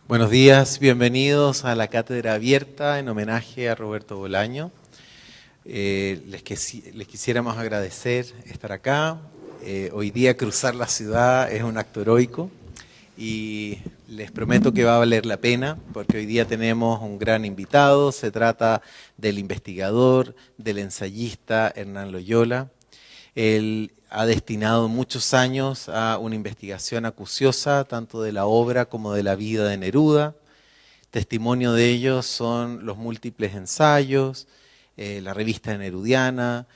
Buenos días, bienvenidos a la cátedra abierta en homenaje a Roberto Bolaño. Les quisiéramos agradecer estar acá. Hoy día cruzar la ciudad es un acto heroico y les prometo que va a valer la pena porque hoy día tenemos un gran invitado. Se trata del investigador, del ensayista Hernán Loyola. Él ha destinado muchos años a una investigación acuciosa, tanto de la obra como de la vida de Neruda. Testimonio de ello son los múltiples ensayos, la revista nerudiana,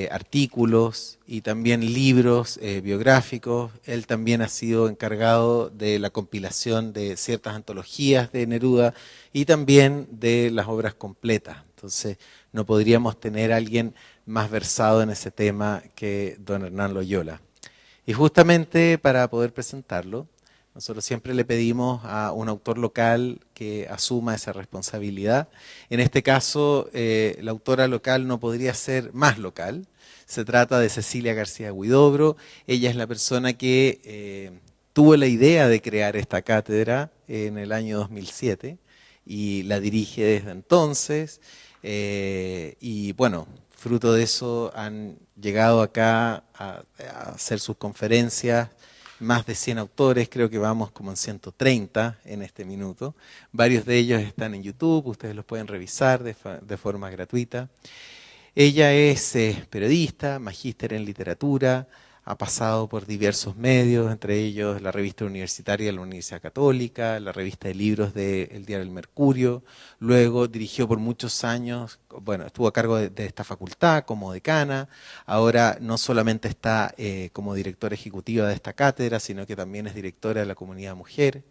artículos y también libros biográficos. Él también ha sido encargado de la compilación de ciertas antologías de Neruda y también de las obras completas. Entonces, no podríamos tener a alguien más versado en ese tema que don Hernán Loyola. Y justamente para poder presentarlo, nosotros siempre le pedimos a un autor local que asuma esa responsabilidad. En este caso, la autora local no podría ser más local. Se trata de Cecilia García Huidobro. Ella es la persona que tuvo la idea de crear esta cátedra en el año 2007 y la dirige desde entonces. Y bueno, fruto de eso han llegado acá a hacer sus conferencias más de 100 autores, creo que vamos como en 130 en este minuto. Varios de ellos están en YouTube, ustedes los pueden revisar de forma gratuita. Ella es periodista, magíster en literatura, ha pasado por diversos medios, entre ellos la revista universitaria de la Universidad Católica, la revista de libros del Diario El Mercurio, luego dirigió por muchos años, bueno, estuvo a cargo de esta facultad como decana, ahora no solamente está como directora ejecutiva de esta cátedra, sino que también es directora de la Comunidad Mujer,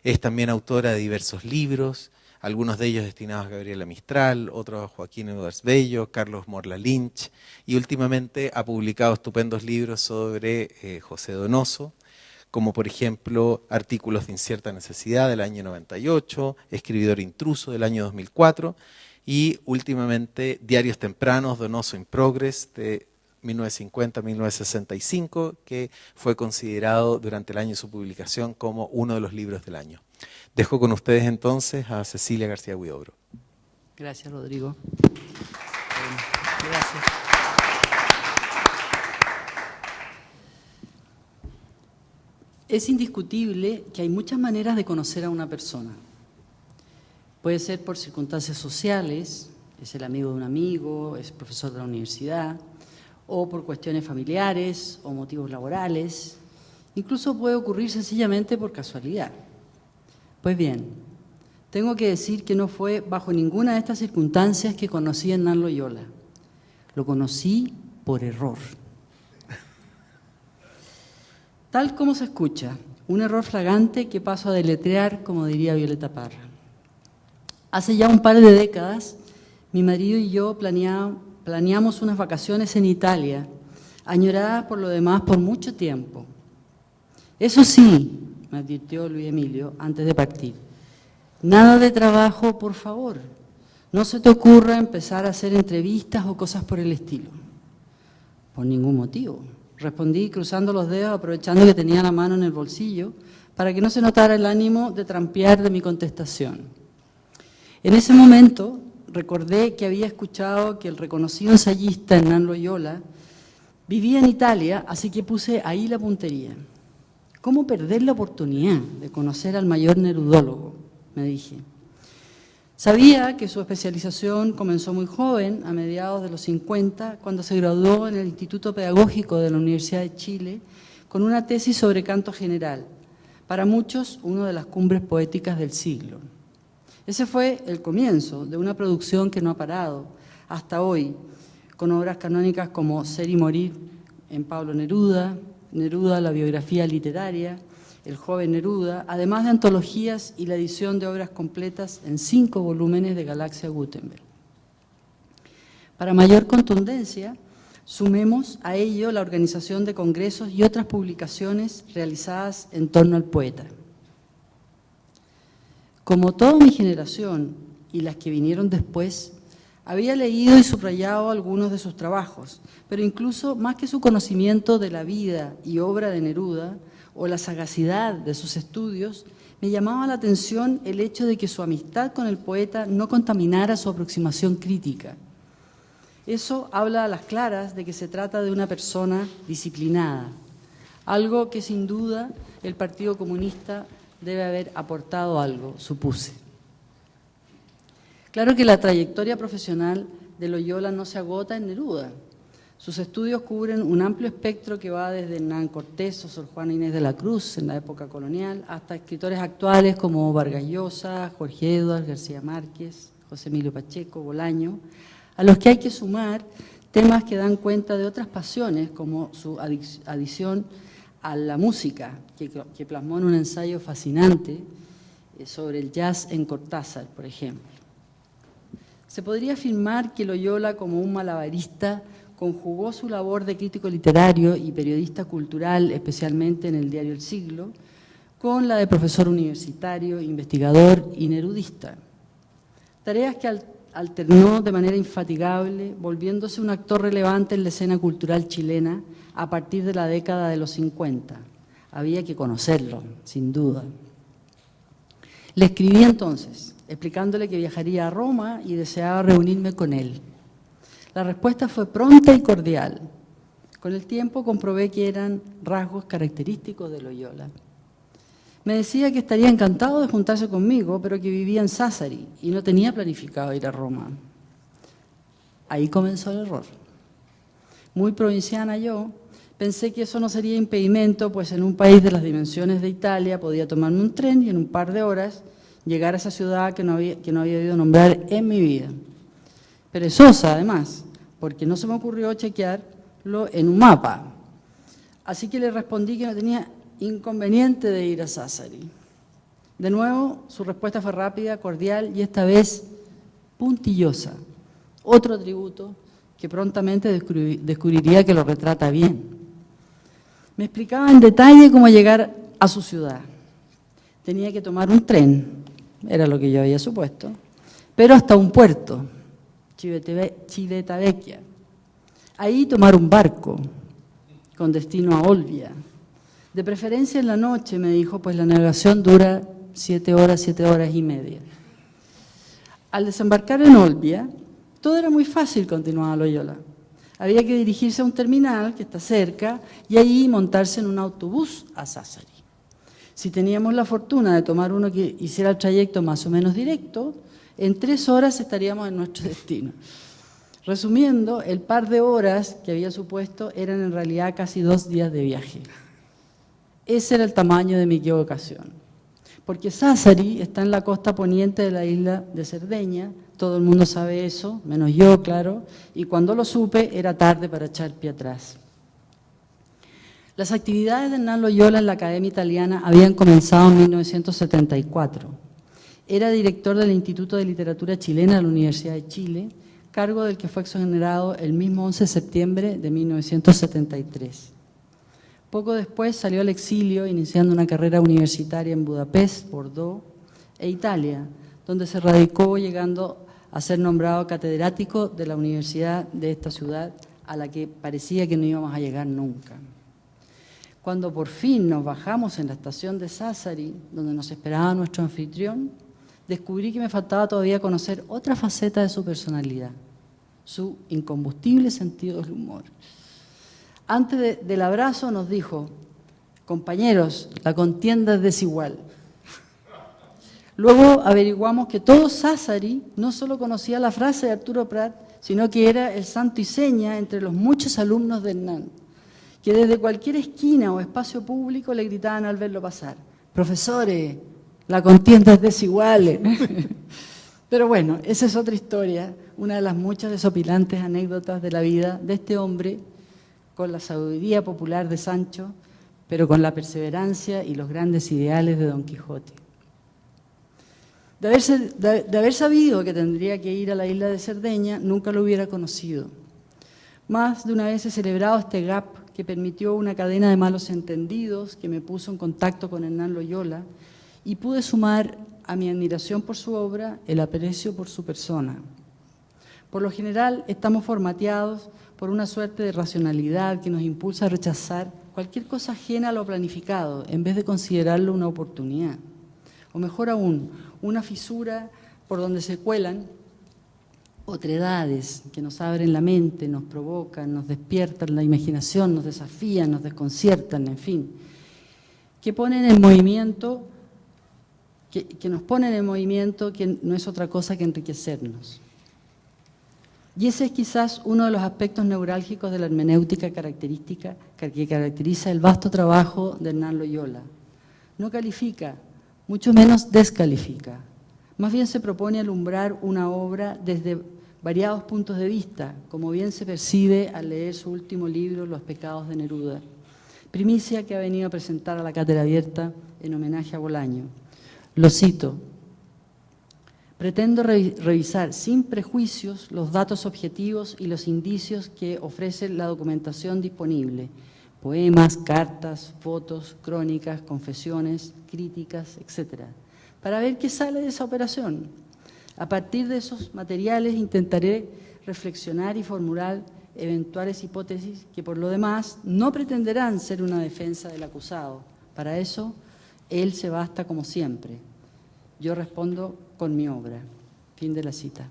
es también autora de diversos libros, algunos de ellos destinados a Gabriela Mistral, otros a Joaquín Edwards Bello, Carlos Morla Lynch, y últimamente ha publicado estupendos libros sobre José Donoso, como por ejemplo Artículos de incierta necesidad del año 98, Escribidor intruso del año 2004, y últimamente Diarios tempranos, Donoso in Progress, de 1950-1965, que fue considerado durante el año de su publicación como uno de los libros del año. Dejo con ustedes entonces a Cecilia García Huidobro. Gracias, Rodrigo. Gracias. Es indiscutible que hay muchas maneras de conocer a una persona. Puede ser por circunstancias sociales, es el amigo de un amigo, es profesor de la universidad, o por cuestiones familiares o motivos laborales. Incluso puede ocurrir sencillamente por casualidad. Pues bien, tengo que decir que no fue bajo ninguna de estas circunstancias que conocí a Hernán Loyola. Lo conocí por error. Tal como se escucha, un error flagrante que paso a deletrear, como diría Violeta Parra. Hace ya un par de décadas, mi marido y yo planeamos unas vacaciones en Italia, añoradas por lo demás por mucho tiempo. Eso sí, me advirtió Luis Emilio antes de partir, nada de trabajo, por favor. No se te ocurra empezar a hacer entrevistas o cosas por el estilo. Por ningún motivo, respondí cruzando los dedos, aprovechando que tenía la mano en el bolsillo, para que no se notara el ánimo de trampear de mi contestación. En ese momento recordé que había escuchado que el reconocido ensayista Hernán Loyola vivía en Italia, así que puse ahí la puntería. ¿Cómo perder la oportunidad de conocer al mayor nerudólogo?, me dije. Sabía que su especialización comenzó muy joven, a mediados de los 50, cuando se graduó en el Instituto Pedagógico de la Universidad de Chile con una tesis sobre canto general, para muchos una de las cumbres poéticas del siglo. Ese fue el comienzo de una producción que no ha parado hasta hoy, con obras canónicas como Ser y morir en Pablo Neruda, Neruda, la biografía literaria, El joven Neruda, además de antologías y la edición de obras completas en 5 volúmenes de Galaxia Gutenberg. Para mayor contundencia, sumemos a ello la organización de congresos y otras publicaciones realizadas en torno al poeta. Como toda mi generación y las que vinieron después, había leído y subrayado algunos de sus trabajos, pero incluso más que su conocimiento de la vida y obra de Neruda o la sagacidad de sus estudios, Me llamaba la atención el hecho de que su amistad con el poeta no contaminara su aproximación crítica. Eso habla a las claras de que se trata de una persona disciplinada, algo que sin duda el Partido Comunista debe haber aportado algo, supuse. Claro que la trayectoria profesional de Loyola no se agota en Neruda. Sus estudios cubren un amplio espectro que va desde Hernán Cortés o Sor Juana Inés de la Cruz en la época colonial hasta escritores actuales como Vargas Llosa, Jorge Edwards, García Márquez, José Emilio Pacheco, Bolaño, a los que hay que sumar temas que dan cuenta de otras pasiones como su adición a la música, que plasmó en un ensayo fascinante sobre el jazz en Cortázar, por ejemplo. Se podría afirmar que Loyola, como un malabarista, conjugó su labor de crítico literario y periodista cultural, especialmente en el diario El Siglo, con la de profesor universitario, investigador y nerudista. Tareas que alternó de manera infatigable, volviéndose un actor relevante en la escena cultural chilena a partir de la década de los 50. Había que conocerlo, sin duda. Le escribí entonces, explicándole que viajaría a Roma y deseaba reunirme con él. La respuesta fue pronta y cordial. Con el tiempo comprobé que eran rasgos característicos de Loyola. Me decía que estaría encantado de juntarse conmigo, pero que vivía en Sassari y no tenía planificado ir a Roma. Ahí comenzó el error. Muy provinciana yo, pensé que eso no sería impedimento, pues en un país de las dimensiones de Italia podía tomarme un tren y en un par de horas llegar a esa ciudad que no había oído nombrar en mi vida. Perezosa, además, porque no se me ocurrió chequearlo en un mapa. Así que le respondí que no tenía inconveniente de ir a Sassari. De nuevo, su respuesta fue rápida, cordial y esta vez puntillosa. Otro atributo que prontamente descubriría que lo retrata bien. Me explicaba en detalle cómo llegar a su ciudad. Tenía que tomar un tren, era lo que yo había supuesto, pero hasta un puerto, Civitavecchia. Ahí tomar un barco con destino a Olbia. De preferencia en la noche, me dijo, pues la navegación dura 7 horas y media. Al desembarcar en Olbia, todo era muy fácil, continuaba Loyola. Había que dirigirse a un terminal que está cerca y ahí montarse en un autobús a Sassari. Si teníamos la fortuna de tomar uno que hiciera el trayecto más o menos directo, en 3 horas estaríamos en nuestro destino. Resumiendo, el par de horas que había supuesto eran en realidad casi 2 días de viaje. Ese era el tamaño de mi equivocación. Porque Sassari está en la costa poniente de la isla de Cerdeña, todo el mundo sabe eso, menos yo, claro, y cuando lo supe era tarde para echar pie atrás. Las actividades de Hernán Loyola en la Academia Italiana habían comenzado en 1974. Era director del Instituto de Literatura Chilena de la Universidad de Chile, cargo del que fue exonerado el mismo 11 de septiembre de 1973. Poco después salió al exilio, iniciando una carrera universitaria en Budapest, Bordeaux e Italia, donde se radicó llegando a ser nombrado catedrático de la universidad de esta ciudad, a la que parecía que no íbamos a llegar nunca. Cuando por fin nos bajamos en la estación de Sassari, donde nos esperaba nuestro anfitrión, descubrí que me faltaba todavía conocer otra faceta de su personalidad, su incombustible sentido del humor. Antes del abrazo nos dijo, compañeros, la contienda es desigual. Luego averiguamos que todo Sassari no solo conocía la frase de Arturo Prat, sino que era el santo y seña entre los muchos alumnos de Hernán, que desde cualquier esquina o espacio público le gritaban al verlo pasar, profesores, la contienda es desigual. Pero bueno, esa es otra historia, una de las muchas desopilantes anécdotas de la vida de este hombre, con la sabiduría popular de Sancho, pero con la perseverancia y los grandes ideales de Don Quijote. De haber sabido que tendría que ir a la isla de Cerdeña, nunca lo hubiera conocido. Más de una vez he celebrado este gap que permitió una cadena de malos entendidos que me puso en contacto con Hernán Loyola y pude sumar a mi admiración por su obra el aprecio por su persona. Por lo general estamos formateados por una suerte de racionalidad que nos impulsa a rechazar cualquier cosa ajena a lo planificado en vez de considerarlo una oportunidad. O mejor aún, una fisura por donde se cuelan otredades que nos abren la mente, nos provocan, nos despiertan la imaginación, nos desafían, nos desconciertan, en fin, que ponen en movimiento, que nos ponen en movimiento, que no es otra cosa que enriquecernos. Y ese es quizás uno de los aspectos neurálgicos de la hermenéutica característica que caracteriza el vasto trabajo de Hernán Loyola. No califica, mucho menos descalifica. Más bien se propone alumbrar una obra desde variados puntos de vista, como bien se percibe al leer su último libro, Los pecados de Neruda, primicia que ha venido a presentar a la Cátedra Abierta en homenaje a Bolaño. Lo cito: pretendo revisar sin prejuicios los datos objetivos y los indicios que ofrece la documentación disponible, poemas, cartas, fotos, crónicas, confesiones, críticas, etc., para ver qué sale de esa operación. A partir de esos materiales intentaré reflexionar y formular eventuales hipótesis que por lo demás no pretenderán ser una defensa del acusado. Para eso, él se basta como siempre. Yo respondo con mi obra. Fin de la cita.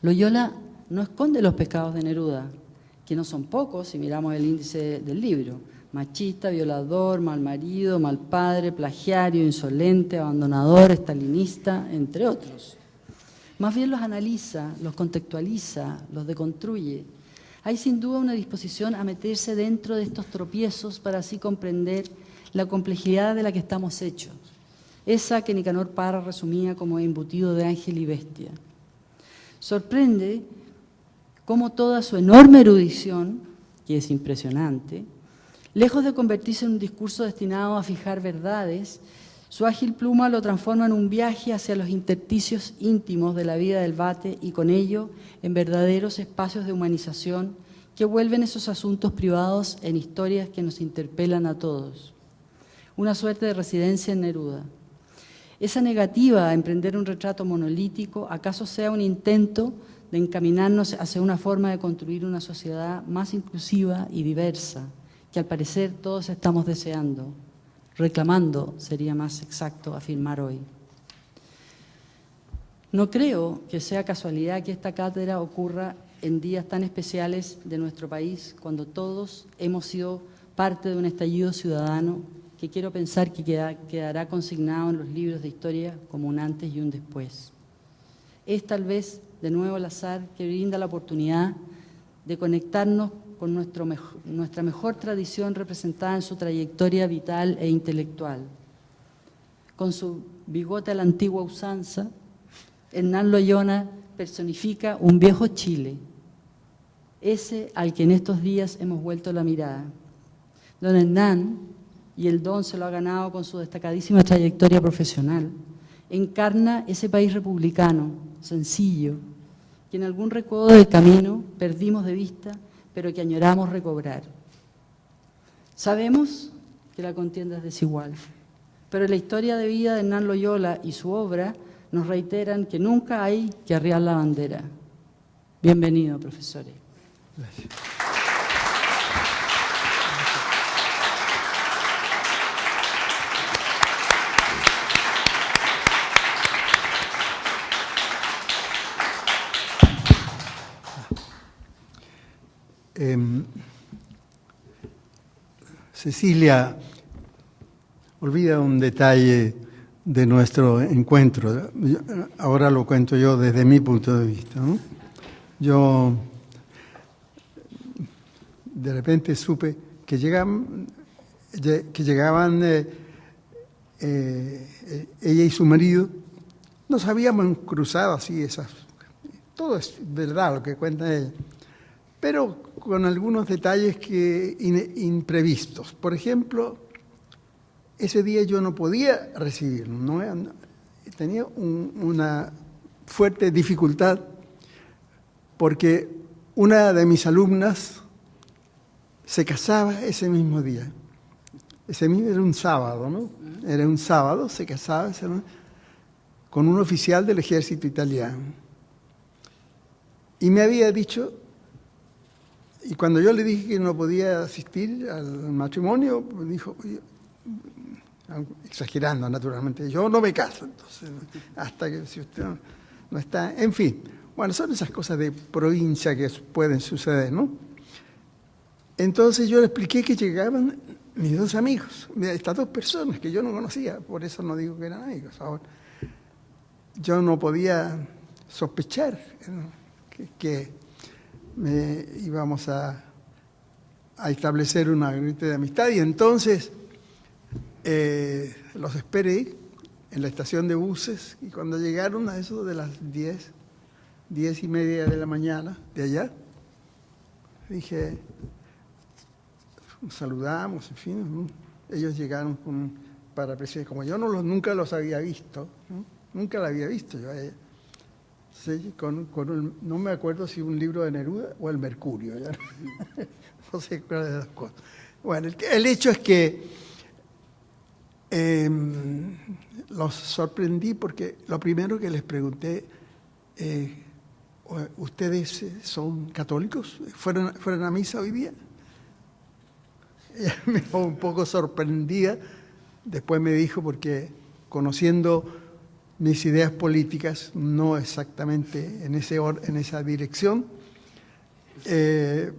Loyola no esconde los pecados de Neruda, que no son pocos si miramos el índice del libro: machista, violador, mal marido, mal padre, plagiario, insolente, abandonador, estalinista, entre otros. Más bien los analiza, los contextualiza, los deconstruye. Hay sin duda una disposición a meterse dentro de estos tropiezos para así comprender la complejidad de la que estamos hechos, esa que Nicanor Parra resumía como embutido de ángel y bestia. Sorprende cómo toda su enorme erudición, que es impresionante, lejos de convertirse en un discurso destinado a fijar verdades, su ágil pluma lo transforma en un viaje hacia los intersticios íntimos de la vida del vate y con ello en verdaderos espacios de humanización que vuelven esos asuntos privados en historias que nos interpelan a todos. Una suerte de residencia en Neruda. Esa negativa a emprender un retrato monolítico acaso sea un intento de encaminarnos hacia una forma de construir una sociedad más inclusiva y diversa, que al parecer todos estamos deseando, reclamando, sería más exacto afirmar hoy. No creo que sea casualidad que esta cátedra ocurra en días tan especiales de nuestro país, cuando todos hemos sido parte de un estallido ciudadano que quiero pensar que quedará consignado en los libros de historia como un antes y un después. Es tal vez, de nuevo, el azar que brinda la oportunidad de conectarnos con nuestra mejor tradición representada en su trayectoria vital e intelectual. Con su bigote a la antigua usanza, Hernán Loyola personifica un viejo Chile, ese al que en estos días hemos vuelto la mirada. Don Hernán, y el don se lo ha ganado con su destacadísima trayectoria profesional, encarna ese país republicano, sencillo, que en algún recodo del camino perdimos de vista, pero que añoramos recobrar. Sabemos que la contienda es desigual, pero la historia de vida de Hernán Loyola y su obra nos reiteran que nunca hay que arriar la bandera. Bienvenido, profesores. Gracias. Cecilia olvida un detalle de nuestro encuentro. Ahora lo cuento yo desde mi punto de vista, ¿no? Yo de repente supe que llegaban ella y su marido. Nos habíamos cruzado así, todo es verdad lo que cuenta ella, pero con algunos detalles imprevistos. Por ejemplo, ese día yo no podía recibirlo, ¿no? Tenía una fuerte dificultad porque una de mis alumnas se casaba ese mismo día. Era un sábado, ¿no? Era un sábado, se casaba con un oficial del ejército italiano. Y me había dicho, y cuando yo le dije que no podía asistir al matrimonio, me dijo, exagerando naturalmente, yo no me caso, entonces, hasta que si usted no está, en fin. Bueno, son esas cosas de provincia que pueden suceder, ¿no? Entonces yo le expliqué que llegaban mis dos amigos, estas dos personas que yo no conocía, por eso no digo que eran amigos. Ahora, yo no podía sospechar, ¿no?, que íbamos a establecer una agente de amistad, y entonces los esperé en la estación de buses, y cuando llegaron a eso de las 10:30 de la mañana de allá, dije, saludamos, en fin, ellos llegaron con un parapresidencia, como yo nunca los había visto, ¿no? Nunca la había visto yo a ella. Sí, no me acuerdo si un libro de Neruda o el Mercurio, ya no sé cuál de las cosas. Bueno, el hecho es que los sorprendí porque lo primero que les pregunté, ¿ustedes son católicos? ¿Fueron a misa hoy día? Ella me fue un poco sorprendida, después me dijo, porque conociendo mis ideas políticas, no exactamente en esa dirección, era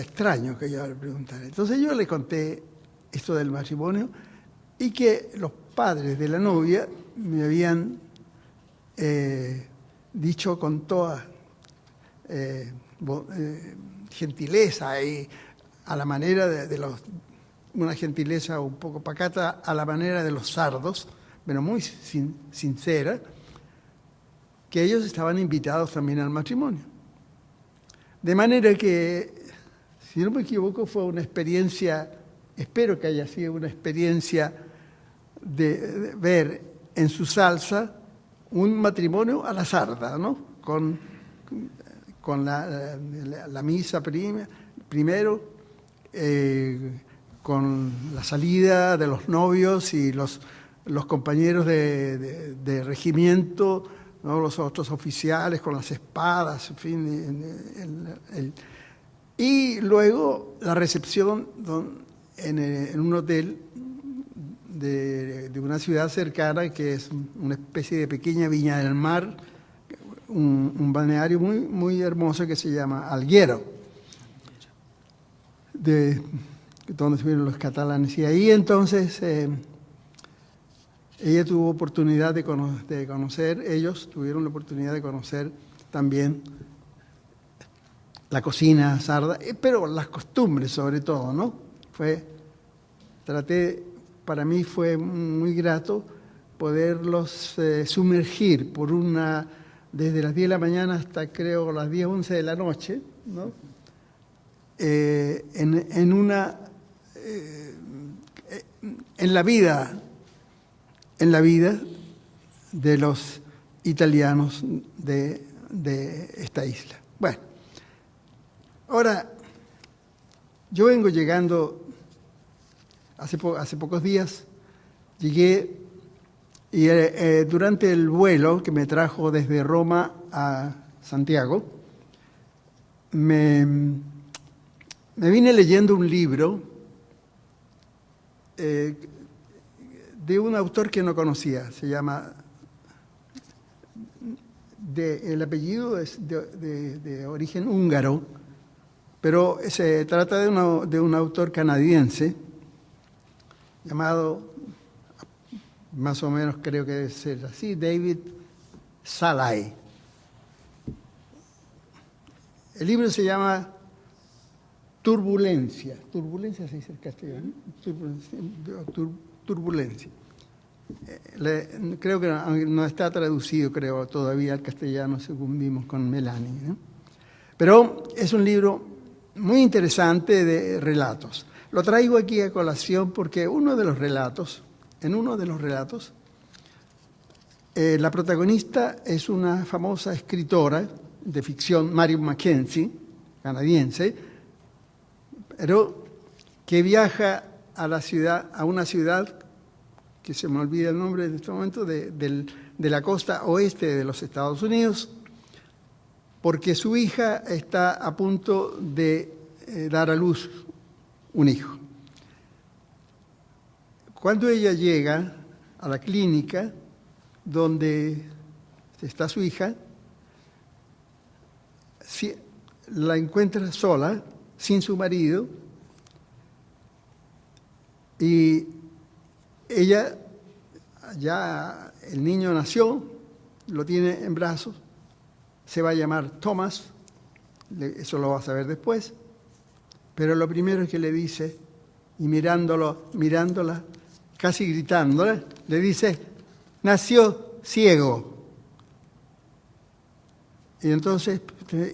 extraño que yo le preguntara. Entonces yo le conté esto del matrimonio y que los padres de la novia me habían dicho con toda gentileza y a la manera una gentileza un poco pacata, a la manera de los sardos, pero muy sincera, que ellos estaban invitados también al matrimonio. De manera que, si no me equivoco, fue una experiencia, espero que haya sido una experiencia de ver en su salsa un matrimonio a la sarda, ¿no? Con la misa primero, con la salida de los novios y los compañeros de regimiento, ¿no?, los otros oficiales con las espadas, en fin, y luego la recepción en un hotel de una ciudad cercana, que es una especie de pequeña Viña del Mar, un balneario muy, muy hermoso que se llama Alguero, donde estuvieron los catalanes. Y ahí entonces ella tuvo oportunidad de conocer, ellos tuvieron la oportunidad de conocer también la cocina sarda, pero las costumbres sobre todo, ¿no? Para mí fue muy grato poderlos sumergir desde las 10 de la mañana hasta creo las 10, 11 de la noche, ¿no?, en la vida de los italianos de esta isla. Bueno, ahora yo vengo llegando, hace pocos días llegué, y durante el vuelo que me trajo desde Roma a Santiago, me vine leyendo un libro de un autor que no conocía. Se llama, el apellido es de origen húngaro, pero se trata de un autor canadiense llamado, más o menos creo que debe ser así, David Szalay. El libro se llama Turbulencia. Turbulencia se dice en castellano. Turbulencia. Creo que no está traducido, creo, todavía al castellano, según vimos con Melanie, ¿no? Pero es un libro muy interesante de relatos. Lo traigo aquí a colación porque en uno de los relatos, la protagonista es una famosa escritora de ficción, Marion Mackenzie, canadiense, pero que viaja a una ciudad que se me olvida el nombre en este momento, de la costa oeste de los Estados Unidos, porque su hija está a punto de dar a luz un hijo. Cuando ella llega a la clínica donde está su hija, la encuentra sola, sin su marido, y ella, ya el niño nació, lo tiene en brazos, se va a llamar Thomas, eso lo va a saber después, pero lo primero que le dice, y mirándola, casi gritándola, le dice, nació ciego. Y entonces,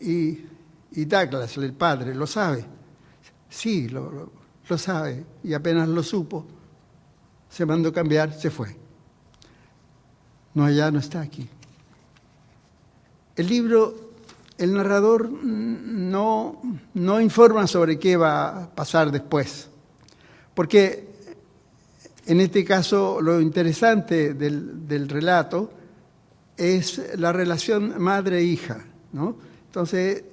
y Douglas, el padre, lo sabe. Sí, lo sabe. Y apenas lo supo, se mandó cambiar, se fue. No, ya no está aquí. El libro, el narrador no informa sobre qué va a pasar después. Porque en este caso lo interesante del relato es la relación madre-hija, ¿no? Entonces,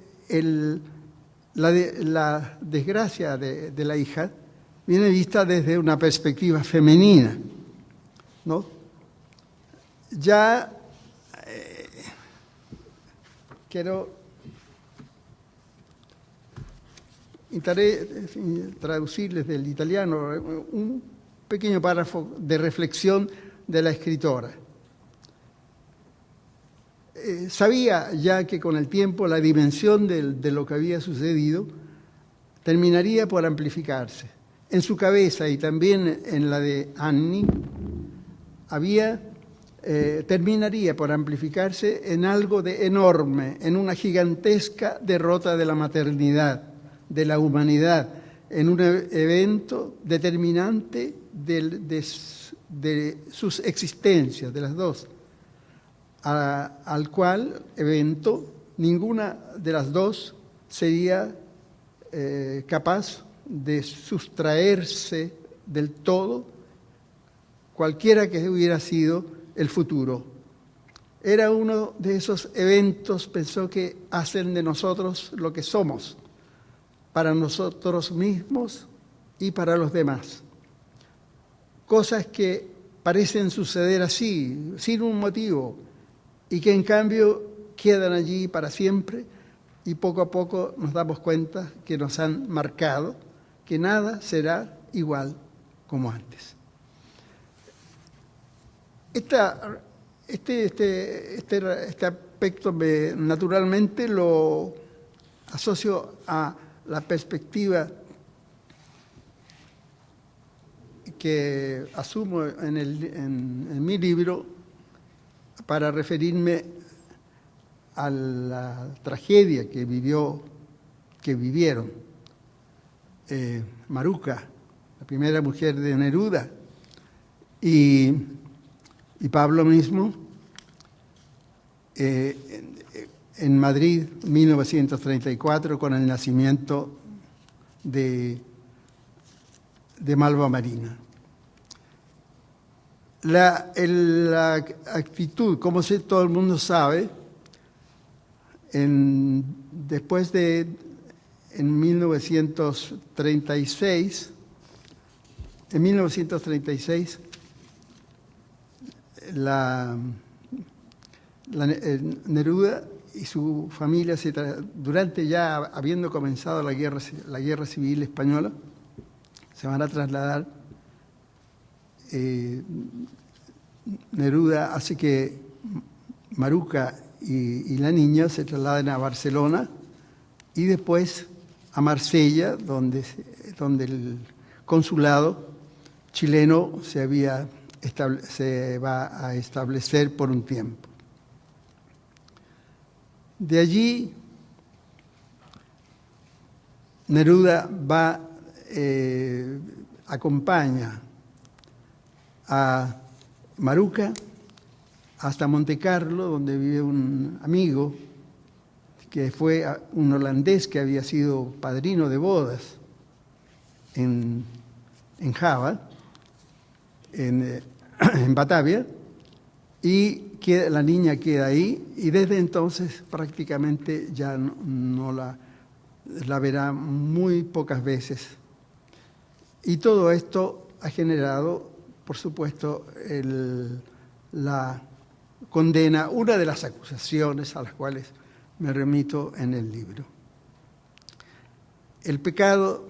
la desgracia de la hija viene vista desde una perspectiva femenina, ¿no? Ya quiero intentaré traducirles del italiano un pequeño párrafo de reflexión de la escritora. Sabía ya que con el tiempo la dimensión de lo que había sucedido terminaría por amplificarse. En su cabeza y también en la de Annie terminaría por amplificarse en algo de enorme, en una gigantesca derrota de la maternidad, de la humanidad, en un evento determinante de sus existencias, de las dos, al cual evento ninguna de las dos sería capaz de sustraerse del todo, cualquiera que hubiera sido el futuro. Era uno de esos eventos, pensó, que hacen de nosotros lo que somos, para nosotros mismos y para los demás. Cosas que parecen suceder así, sin un motivo, y que en cambio quedan allí para siempre, y poco a poco nos damos cuenta que nos han marcado, que nada será igual como antes. Este aspecto naturalmente lo asocio a la perspectiva que asumo en mi libro para referirme a la tragedia que vivieron Maruca, la primera mujer de Neruda, y Pablo mismo, en Madrid, 1934, con el nacimiento de Malva Marina. La actitud, como todo el mundo sabe, en 1936, Neruda y su familia, durante ya habiendo comenzado la guerra civil española, se van a trasladar. Neruda hace que Maruca y la niña se trasladen a Barcelona y después a Marsella, donde el consulado chileno se va a establecer por un tiempo. De allí, Neruda acompaña a Maruca hasta Montecarlo, donde vive un amigo que fue un holandés que había sido padrino de bodas en Java, en Batavia, y la niña queda ahí, y desde entonces prácticamente ya no la verá muy pocas veces. Y todo esto ha generado por supuesto, la condena, una de las acusaciones a las cuales me remito en el libro. El pecado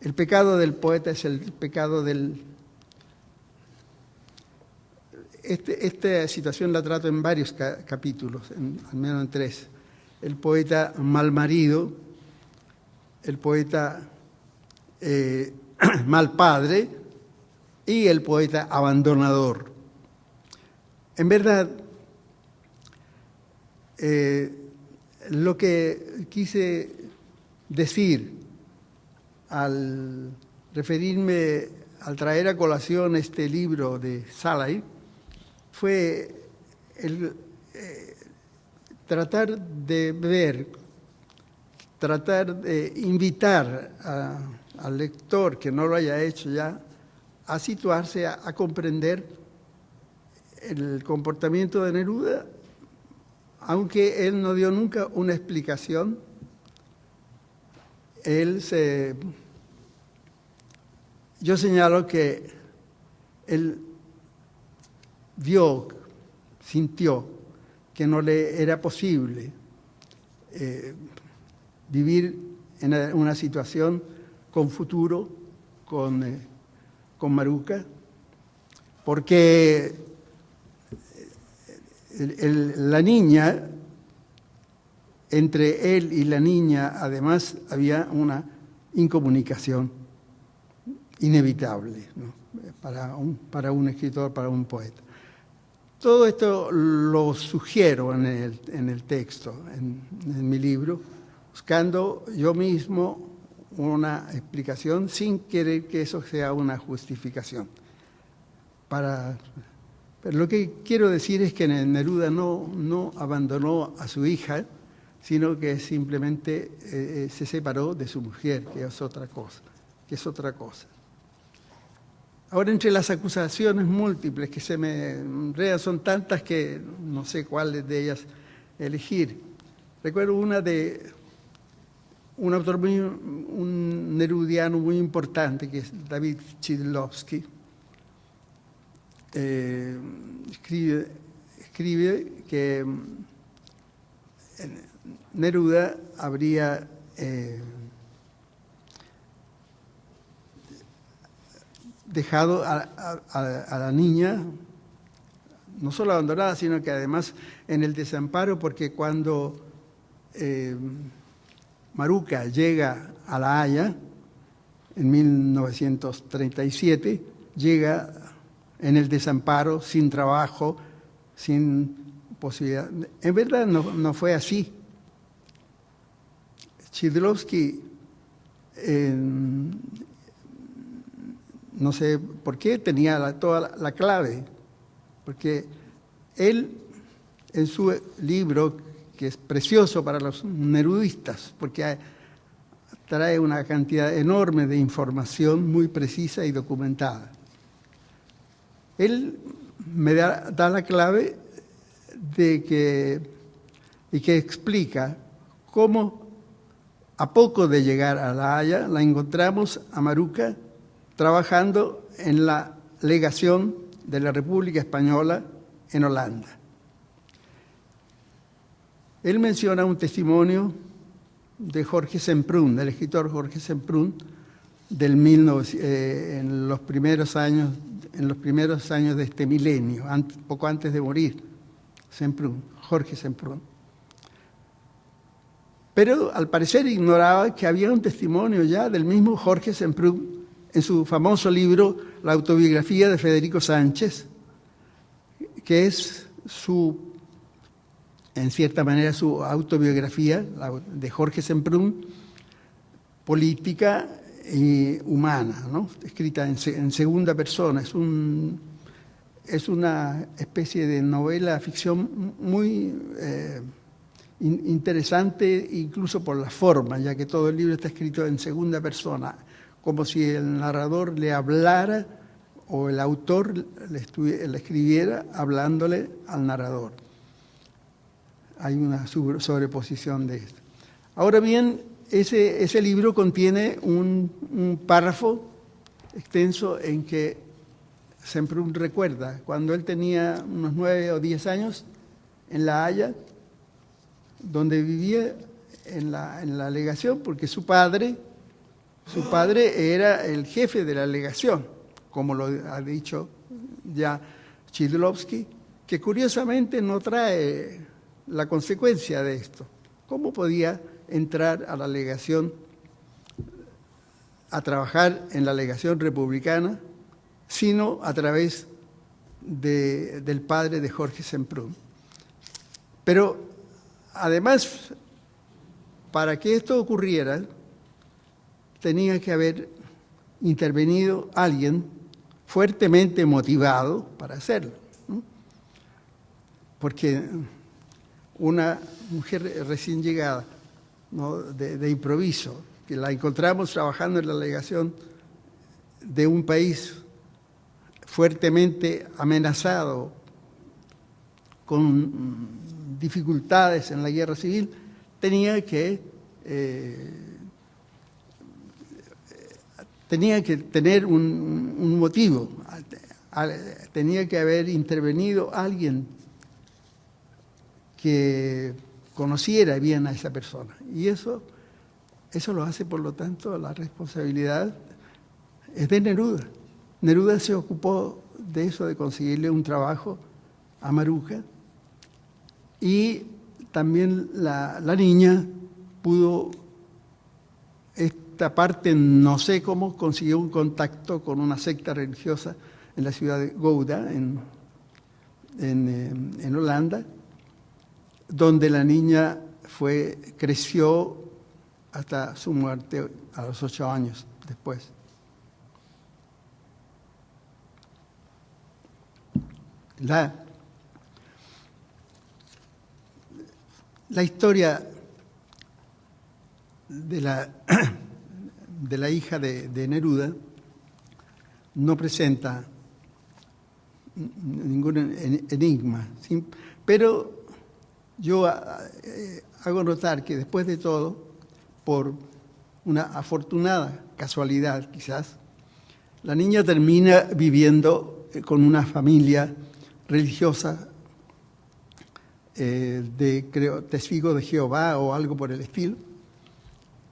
del poeta es el pecado del... Esta situación la trato en varios capítulos, al menos en 3. El poeta mal marido, el poeta mal padre y el poeta abandonador. En verdad, lo que quise decir al referirme, al traer a colación este libro de Szalay, fue el tratar de ver, tratar de invitar al lector que no lo haya hecho ya a situarse, a comprender el comportamiento de Neruda, aunque él no dio nunca una explicación. Yo señalo que él vio, sintió que no le era posible vivir en una situación con futuro con Maruca, porque la niña, entre él y la niña, además, había una incomunicación inevitable, ¿no? para un escritor, para un poeta. Todo esto lo sugiero en el texto, en mi libro, buscando yo mismo una explicación sin querer que eso sea una justificación. Pero lo que quiero decir es que Neruda no abandonó a su hija, sino que simplemente se separó de su mujer, que es otra cosa. Ahora, entre las acusaciones múltiples que se me enredan, son tantas que no sé cuáles de ellas elegir. Recuerdo una de un autor un nerudiano muy importante, que es David Chidlovsky. Escribe que Neruda habría dejado a la niña no solo abandonada, sino que además en el desamparo, porque cuando Maruca llega a La Haya en 1937, llega en el desamparo, sin trabajo, sin posibilidad. En verdad no fue así. Chidlovsky, no sé por qué, tenía toda la clave, porque él, en su libro, que es precioso para los nerudistas, porque trae una cantidad enorme de información muy precisa y documentada. Él me da la clave y que explica cómo, a poco de llegar a La Haya, la encontramos a Maruca trabajando en la legación de la República Española en Holanda. Él menciona un testimonio de Jorge Semprún, del escritor Jorge Semprún, en los primeros años de este milenio, poco antes de morir, Jorge Semprún. Pero al parecer ignoraba que había un testimonio ya del mismo Jorge Semprún en su famoso libro La autobiografía de Federico Sánchez, que es en cierta manera su autobiografía de Jorge Semprún, política y humana, ¿no? Escrita en segunda persona. Es una especie de novela ficción muy interesante, incluso por la forma, ya que todo el libro está escrito en segunda persona, como si el narrador le hablara o el autor le escribiera hablándole al narrador. Hay una sobreposición de esto. Ahora bien, ese libro contiene un párrafo extenso en que Semprún recuerda cuando él tenía unos 9 o 10 años en La Haya, donde vivía en la legación, porque su padre era el jefe de la legación, como lo ha dicho ya Chidlovsky, que curiosamente no trae la consecuencia de esto. ¿Cómo podía entrar a la legación, a trabajar en la legación republicana, sino a través del padre de Jorge Semprún? Pero además, para que esto ocurriera, tenía que haber intervenido alguien fuertemente motivado para hacerlo, ¿no? Porque una mujer recién llegada, ¿no?, de improviso, que la encontramos trabajando en la legación de un país fuertemente amenazado, con dificultades en la guerra civil, tenía que tener un motivo, tenía que haber intervenido alguien que conociera bien a esa persona. Y eso lo hace, por lo tanto, la responsabilidad es de Neruda. Neruda se ocupó de eso, de conseguirle un trabajo a Maruja, y también la niña pudo, esta parte no sé cómo, consiguió un contacto con una secta religiosa en la ciudad de Gouda, en Holanda, donde la niña creció hasta su muerte a los 8 años después. La historia de la hija de Neruda no presenta ningún enigma, ¿sí? Pero yo hago notar que después de todo, por una afortunada casualidad quizás, la niña termina viviendo con una familia religiosa creo, testigos de Jehová o algo por el estilo,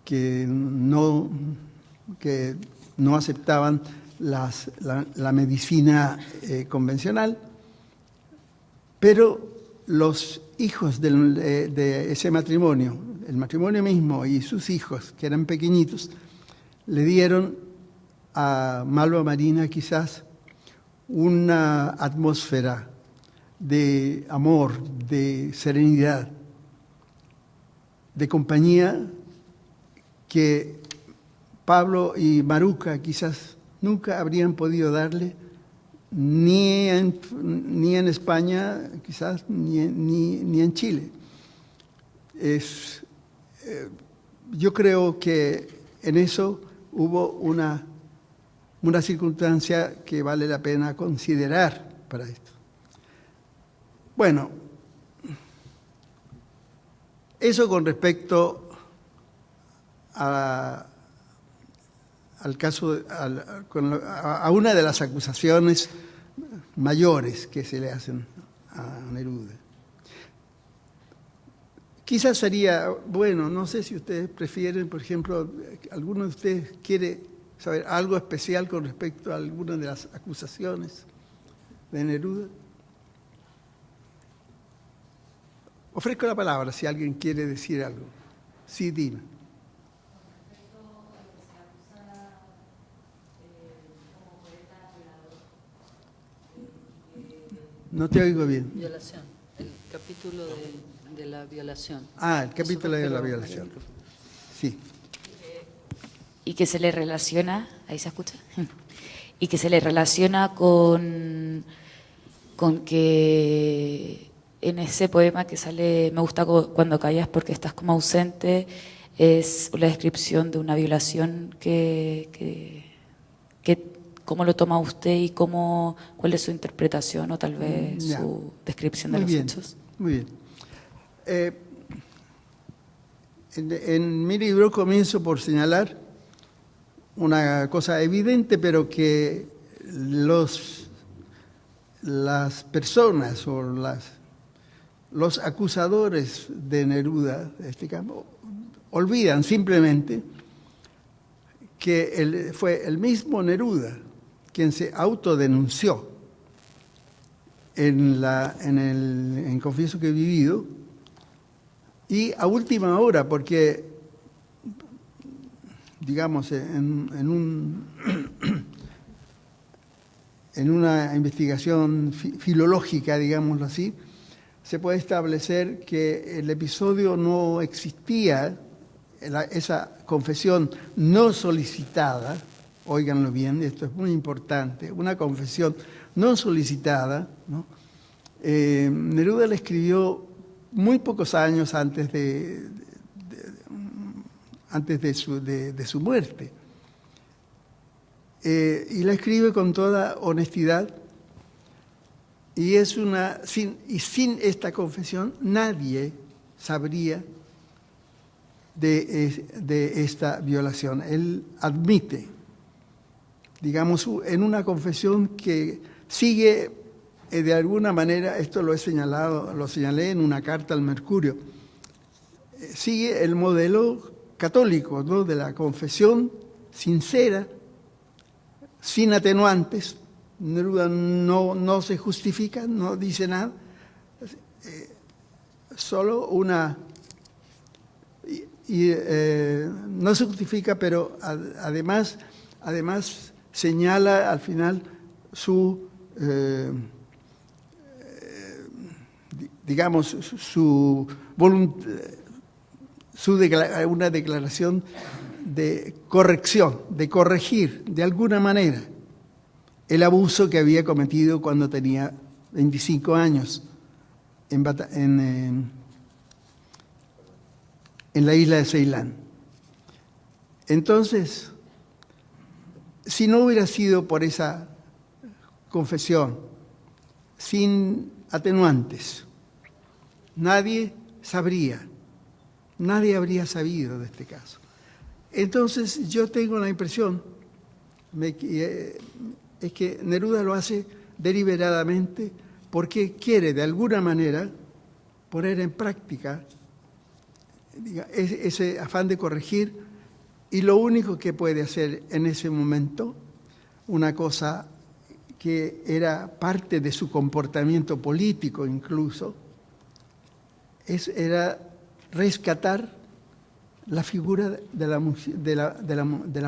que no aceptaban la medicina convencional, pero los hijos de ese matrimonio, el matrimonio mismo y sus hijos, que eran pequeñitos, le dieron a Malva Marina quizás una atmósfera de amor, de serenidad, de compañía, que Pablo y Maruja quizás nunca habrían podido darle, ni en España, quizás, ni en Chile. Yo creo que en eso hubo una circunstancia que vale la pena considerar para esto. Bueno, eso con respecto al caso, a una de las acusaciones mayores que se le hacen a Neruda. Quizás sería, bueno, no sé si ustedes prefieren, por ejemplo, ¿alguno de ustedes quiere saber algo especial con respecto a alguna de las acusaciones de Neruda? Ofrezco la palabra si alguien quiere decir algo. Sí, dime. No te oigo bien. Violación, el capítulo de la violación. Ah, el capítulo de la violación. Sí. Y que se le relaciona, ¿ahí se escucha? Y que se le relaciona con que en ese poema que sale, me gusta cuando callas porque estás como ausente, es la descripción de una violación que cómo lo toma usted y cuál es su interpretación o tal vez su descripción de los hechos. Muy bien. En mi libro comienzo por señalar una cosa evidente, pero que los las personas o los acusadores de Neruda, de este campo, olvidan simplemente que fue el mismo Neruda quien se autodenunció en Confieso que he vivido, y a última hora, porque, digamos, en una investigación filológica, digámoslo así, se puede establecer que el episodio no existía, esa confesión no solicitada, óiganlo bien, esto es muy importante, una confesión no solicitada, ¿no? Neruda la escribió muy pocos años antes de su muerte. Y la escribe con toda honestidad, y sin esta confesión nadie sabría de esta violación. Él admite, digamos, en una confesión que sigue de alguna manera, esto lo señalé en una carta al Mercurio, sigue el modelo católico, ¿no?, de la confesión sincera, sin atenuantes. Neruda no se justifica, no dice nada, solo no se justifica, pero además señala al final una declaración de corrección, de corregir de alguna manera el abuso que había cometido cuando tenía 25 años en la isla de Ceilán. Entonces, si no hubiera sido por esa confesión, sin atenuantes, nadie habría sabido de este caso. Entonces, yo tengo la impresión es que Neruda lo hace deliberadamente porque quiere de alguna manera poner en práctica ese afán de corregir, y lo único que puede hacer en ese momento, una cosa que era parte de su comportamiento político incluso, era rescatar la figura de la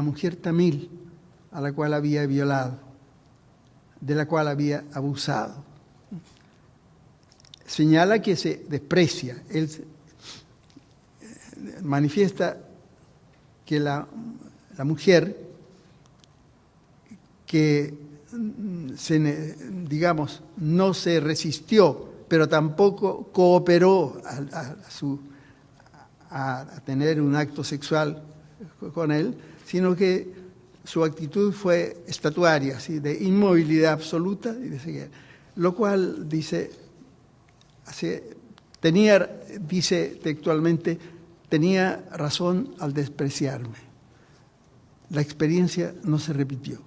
mujer tamil a la cual había violado, de la cual había abusado. Señala que se desprecia, él manifiesta que la mujer que no se resistió, pero tampoco cooperó a tener un acto sexual con él, sino que su actitud fue estatuaria, ¿sí?, de inmovilidad absoluta, y de ceguera, lo cual dice textualmente, tenía razón al despreciarme. La experiencia no se repitió.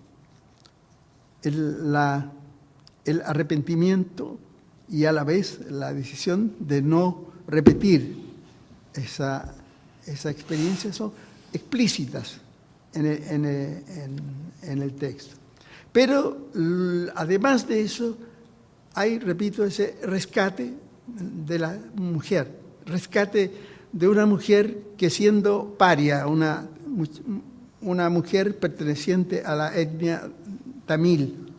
El arrepentimiento y a la vez la decisión de no repetir esa experiencia son explícitas en el texto. Pero además de eso, hay, repito, ese rescate de la mujer, rescate de una mujer que, siendo paria, una mujer perteneciente a la etnia tamil,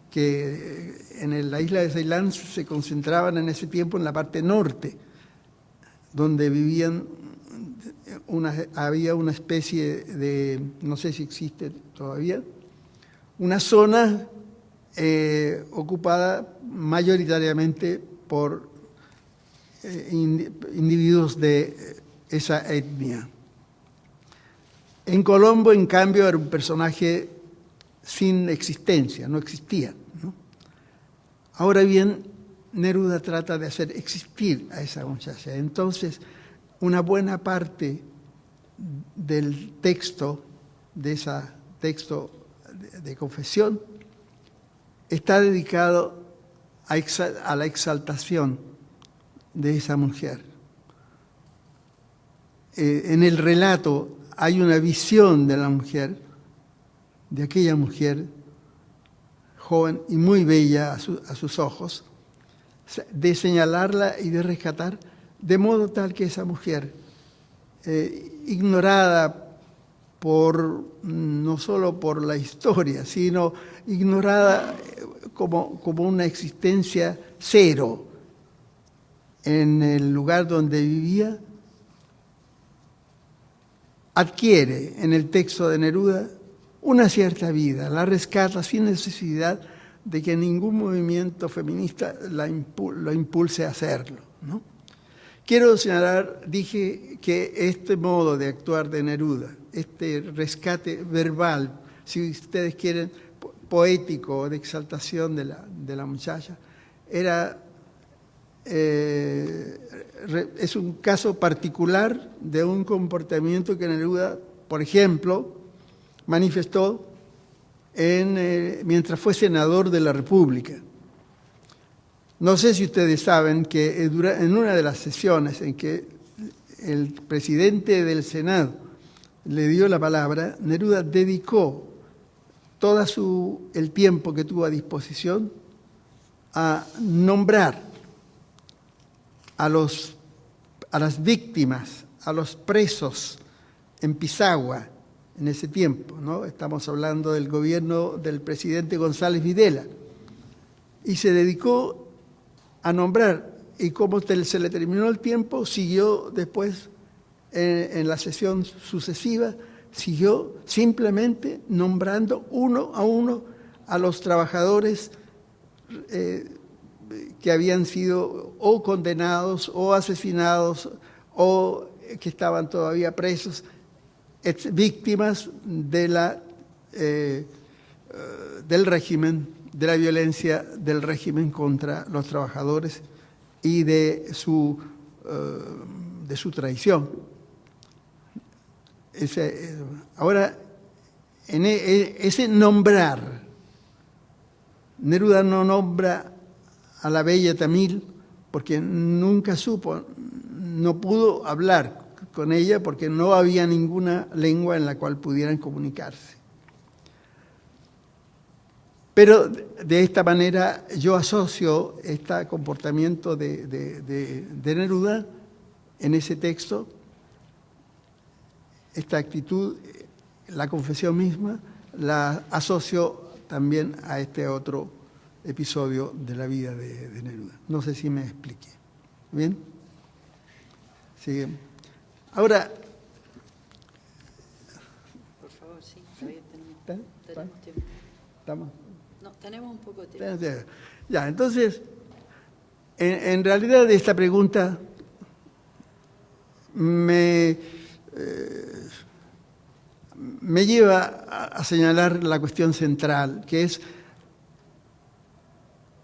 que en la isla de Ceilán se concentraban en ese tiempo en la parte norte, donde vivían, había una especie de, no sé si existe todavía, una zona ocupada mayoritariamente por individuos de esa etnia. En Colombo, en cambio, era un personaje sin existencia, no existía, ¿no? Ahora bien, Neruda trata de hacer existir a esa muchacha. Entonces, una buena parte del texto, de ese texto de confesión, está dedicado a la exaltación de esa mujer. En el relato hay una visión de la mujer, de aquella mujer joven y muy bella a sus ojos, de señalarla y de rescatar, de modo tal que esa mujer, ignorada no solo por la historia, sino ignorada como una existencia cero en el lugar donde vivía, adquiere en el texto de Neruda una cierta vida, la rescata sin necesidad de que ningún movimiento feminista lo impulse a hacerlo, ¿no? Quiero señalar, dije que este modo de actuar de Neruda, este rescate verbal, si ustedes quieren, poético, de exaltación de la muchacha, es un caso particular de un comportamiento que Neruda, por ejemplo, manifestó mientras fue senador de la República. No sé si ustedes saben que en una de las sesiones en que el presidente del Senado le dio la palabra, Neruda dedicó todo el tiempo que tuvo a disposición a nombrar a las víctimas, a los presos en Pisagua en ese tiempo, ¿no? Estamos hablando del gobierno del presidente González Videla. Y se dedicó a nombrar, y como se le terminó el tiempo, siguió después, en la sesión sucesiva, siguió simplemente nombrando uno a uno a los trabajadores que habían sido o condenados o asesinados o que estaban todavía presos, víctimas del régimen, de la violencia del régimen contra los trabajadores y de su traición. Ahora, en ese nombrar, Neruda no nombra a la bella Tamil porque nunca supo, no pudo hablar con ella porque no había ninguna lengua en la cual pudieran comunicarse. Pero de esta manera yo asocio este comportamiento de Neruda en ese texto, esta actitud, la confesión misma, la asocio también a este otro episodio de la vida de Neruda. No sé si me expliqué. ¿Bien? Sigue. Ahora, por favor, sí, todavía tenemos tiempo. ¿Estamos? No, tenemos un poco de tiempo. Ya, entonces, en realidad esta pregunta me lleva a señalar la cuestión central, que es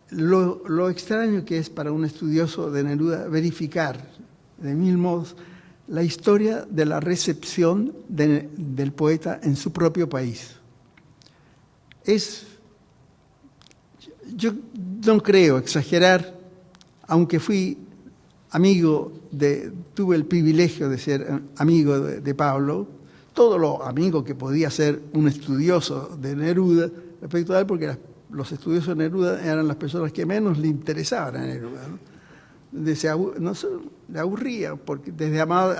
lo extraño que es para un estudioso de Neruda verificar de mil modos la historia de la recepción del poeta en su propio país. Yo no creo exagerar, aunque tuve el privilegio de ser amigo de Pablo, todo lo amigo que podía ser un estudioso de Neruda respecto a él, porque los estudiosos de Neruda eran las personas que menos le interesaban a Neruda, ¿no? Le aburría, porque desde Amado,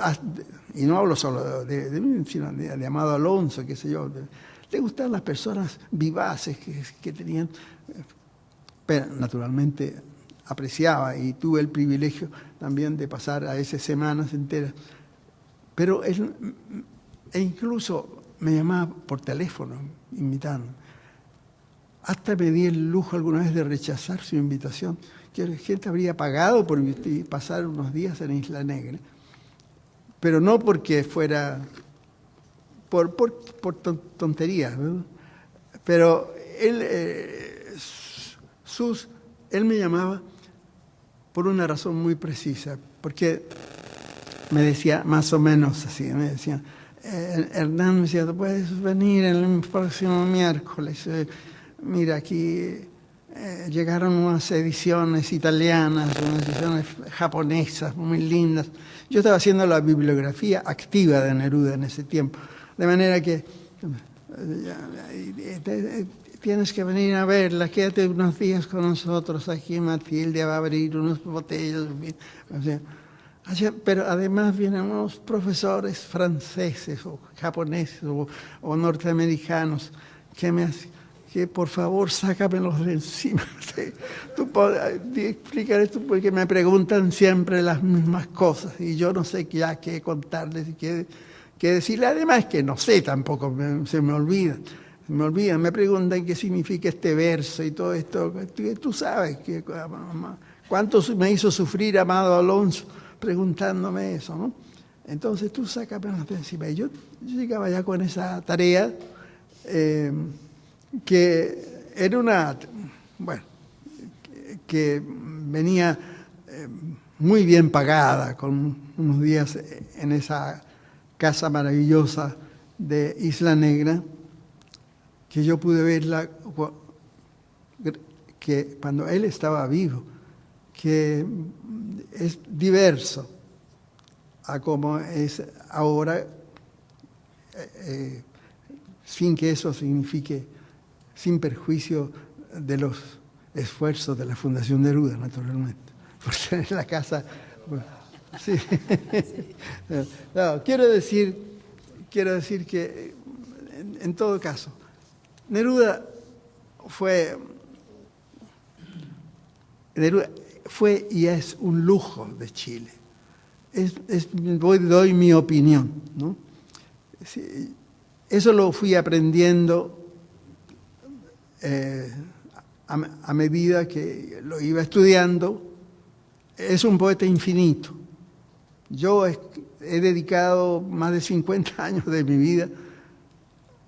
y no hablo solo de mí, sino de Amado Alonso, qué sé yo, le gustaban las personas vivaces que tenían, pero naturalmente apreciaba y tuve el privilegio también de pasar a esas semanas enteras, pero e incluso me llamaba por teléfono, invitando. Hasta me di el lujo alguna vez de rechazar su invitación, que la gente habría pagado por pasar unos días en Isla Negra, pero no porque fuera por tonterías, ¿no? Pero él me llamaba por una razón muy precisa, porque me decía más o menos así, me decía, Hernán me decía, ¿puedes venir el próximo miércoles? Mira, aquí llegaron unas ediciones italianas, unas ediciones japonesas muy lindas. Yo estaba haciendo la bibliografía activa de Neruda en ese tiempo, de manera que tienes que venir a verla, quédate unos días con nosotros aquí, Matilde va a abrir unas botellas. O sea, pero además vienen unos profesores franceses o japoneses o norteamericanos que por favor sácamelos de encima. Tú puedes explicar esto porque me preguntan siempre las mismas cosas y yo no sé qué contarles y qué decirle. Además que no sé tampoco, se me olvida. Me preguntan qué significa este verso y todo esto. Tú sabes cuánto me hizo sufrir Amado Alonso preguntándome eso, ¿no? Entonces tú sácamelos de encima. Y yo llegaba ya con esa tarea que era una, bueno, que venía muy bien pagada, con unos días en esa casa maravillosa de Isla Negra, que yo pude verla que cuando él estaba vivo, que es diverso a como es ahora, sin que eso signifique, sin perjuicio de los esfuerzos de la Fundación Neruda, naturalmente, por tener la casa. Bueno, sí. No, quiero decir que, en todo caso, Neruda fue y es un lujo de Chile. Doy mi opinión, ¿no? Eso lo fui aprendiendo a medida que lo iba estudiando. Es un poeta infinito. Yo he dedicado más de 50 años de mi vida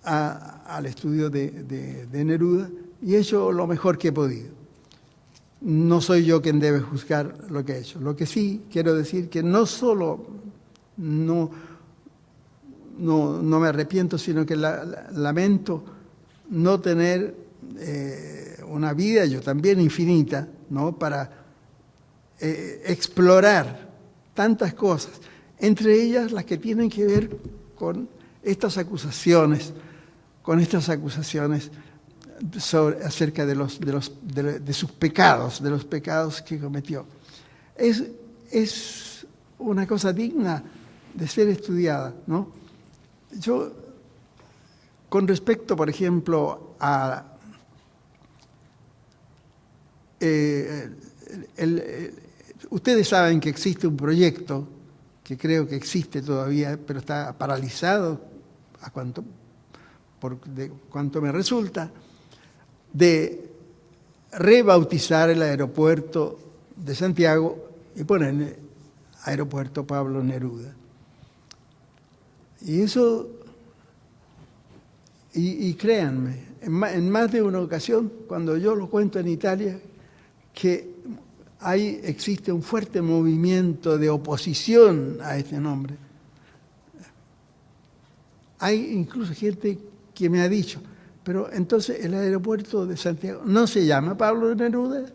al estudio de Neruda y he hecho lo mejor que he podido. No soy yo quien debe juzgar lo que he hecho. Lo que sí quiero decir que no solo no me arrepiento, sino que lamento no tener una vida, yo también infinita, ¿no? Para explorar tantas cosas, entre ellas las que tienen que ver con estas acusaciones, acerca de sus pecados, de los pecados que cometió. Es una cosa digna de ser estudiada, ¿no? Yo, con respecto, por ejemplo, a ustedes saben que existe un proyecto que creo que existe todavía, pero está paralizado de cuanto me resulta, de rebautizar el aeropuerto de Santiago y ponerle Aeropuerto Pablo Neruda. Y eso, y créanme, en más de una ocasión, cuando yo lo cuento en Italia, que existe un fuerte movimiento de oposición a este nombre. Hay incluso gente que me ha dicho, pero entonces el aeropuerto de Santiago no se llama Pablo Neruda,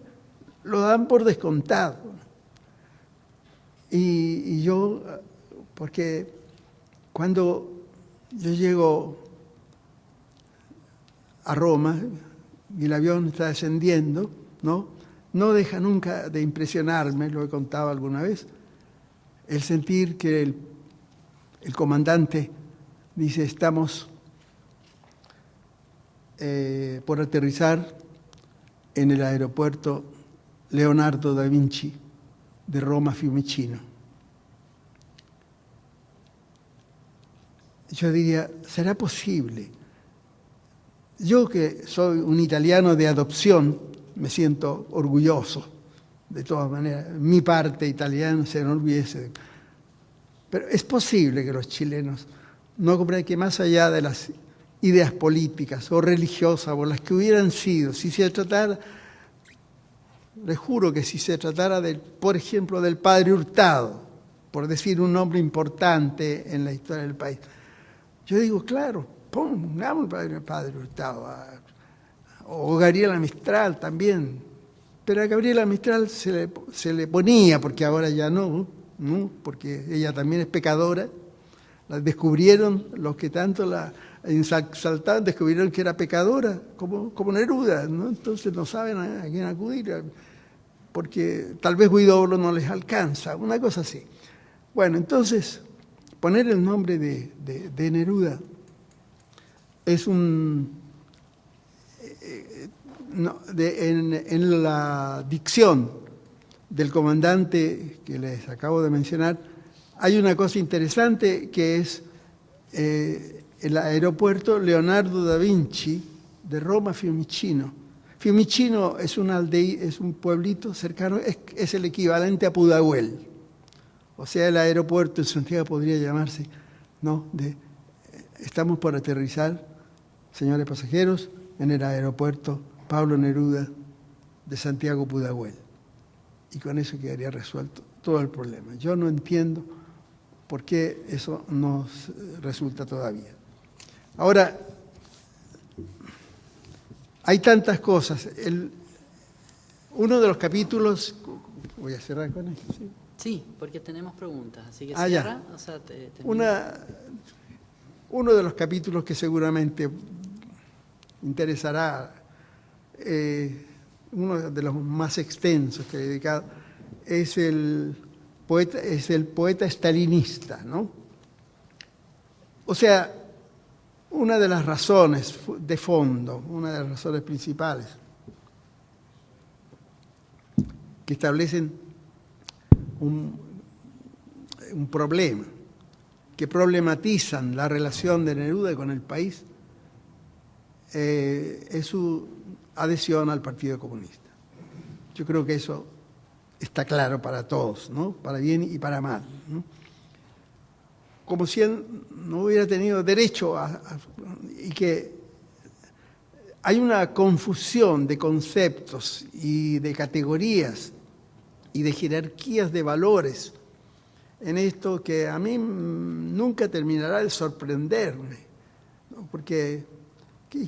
lo dan por descontado. Y yo, porque cuando yo llego a Roma y el avión está descendiendo, no deja nunca de impresionarme, lo he contado alguna vez, el sentir que el comandante dice, estamos por aterrizar en el aeropuerto Leonardo da Vinci de Roma Fiumicino. Yo diría, ¿será posible? Yo que soy un italiano de adopción, me siento orgulloso, de todas maneras, mi parte italiana se enorgullece. Pero es posible que los chilenos no comprendan que más allá de las ideas políticas o religiosas o las que hubieran sido, si se tratara, les juro que si se tratara, por ejemplo, del padre Hurtado, por decir un nombre importante en la historia del país, yo digo, claro, pongamos el padre Hurtado o Gabriela Mistral también. Pero a Gabriela Mistral se le ponía, porque ahora ya no, porque ella también es pecadora. La descubrieron, los que tanto la exaltaban, descubrieron que era pecadora, como Neruda, ¿no? Entonces no saben a quién acudir, porque tal vez Huidobro no les alcanza, una cosa así. Bueno, entonces, poner el nombre de Neruda es en la dicción del comandante que les acabo de mencionar, hay una cosa interesante que es el aeropuerto Leonardo da Vinci de Roma Fiumicino. Fiumicino es es un pueblito cercano, es el equivalente a Pudahuel. O sea, el aeropuerto en Santiago podría llamarse, ¿no? Estamos por aterrizar, señores pasajeros, en el aeropuerto Pablo Neruda de Santiago Pudahuel. Y con eso quedaría resuelto todo el problema. Yo no entiendo por qué eso no resulta todavía. Ahora, hay tantas cosas. Uno de los capítulos, voy a cerrar con esto, ¿sí? Sí, porque tenemos preguntas, así que ya. cierra. O sea, uno de los capítulos que seguramente interesará, uno de los más extensos que he dedicado, es el poeta estalinista, ¿no? O sea, una de las razones de fondo, una de las razones principales que establecen un problema, que problematizan la relación de Neruda con el país, es su adhesión al Partido Comunista. Yo creo que eso está claro para todos, ¿no? Para bien y para mal, ¿no? Como si él no hubiera tenido derecho y que hay una confusión de conceptos y de categorías y de jerarquías de valores en esto que a mí nunca terminará de sorprenderme, ¿no? Porque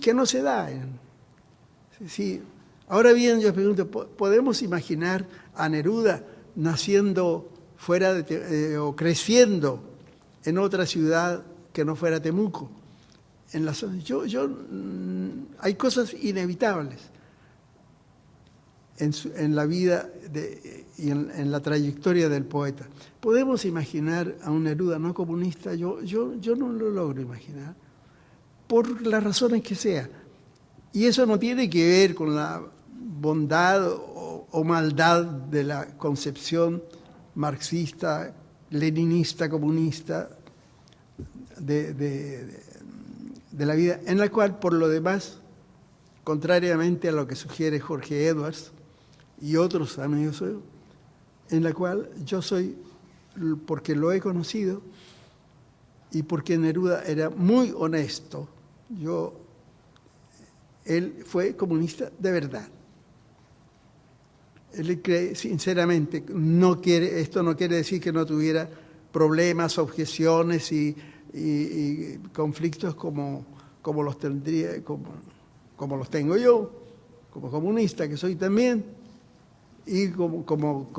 que no se da. Sí. Ahora bien, yo pregunto, ¿podemos imaginar a Neruda naciendo fuera o creciendo en otra ciudad que no fuera Temuco? Hay cosas inevitables en la vida y en la trayectoria del poeta. ¿Podemos imaginar a un Neruda no comunista? Yo no lo logro imaginar, por las razones que sea. Y eso no tiene que ver con la bondad o maldad de la concepción marxista, leninista, comunista de la vida, en la cual, por lo demás, contrariamente a lo que sugiere Jorge Edwards y otros amigos, en la cual yo soy, porque lo he conocido y porque Neruda era muy honesto, él fue comunista de verdad. Él cree, sinceramente, esto no quiere decir que no tuviera problemas, objeciones y conflictos como los tendría, como los tengo yo, como comunista que soy también, y como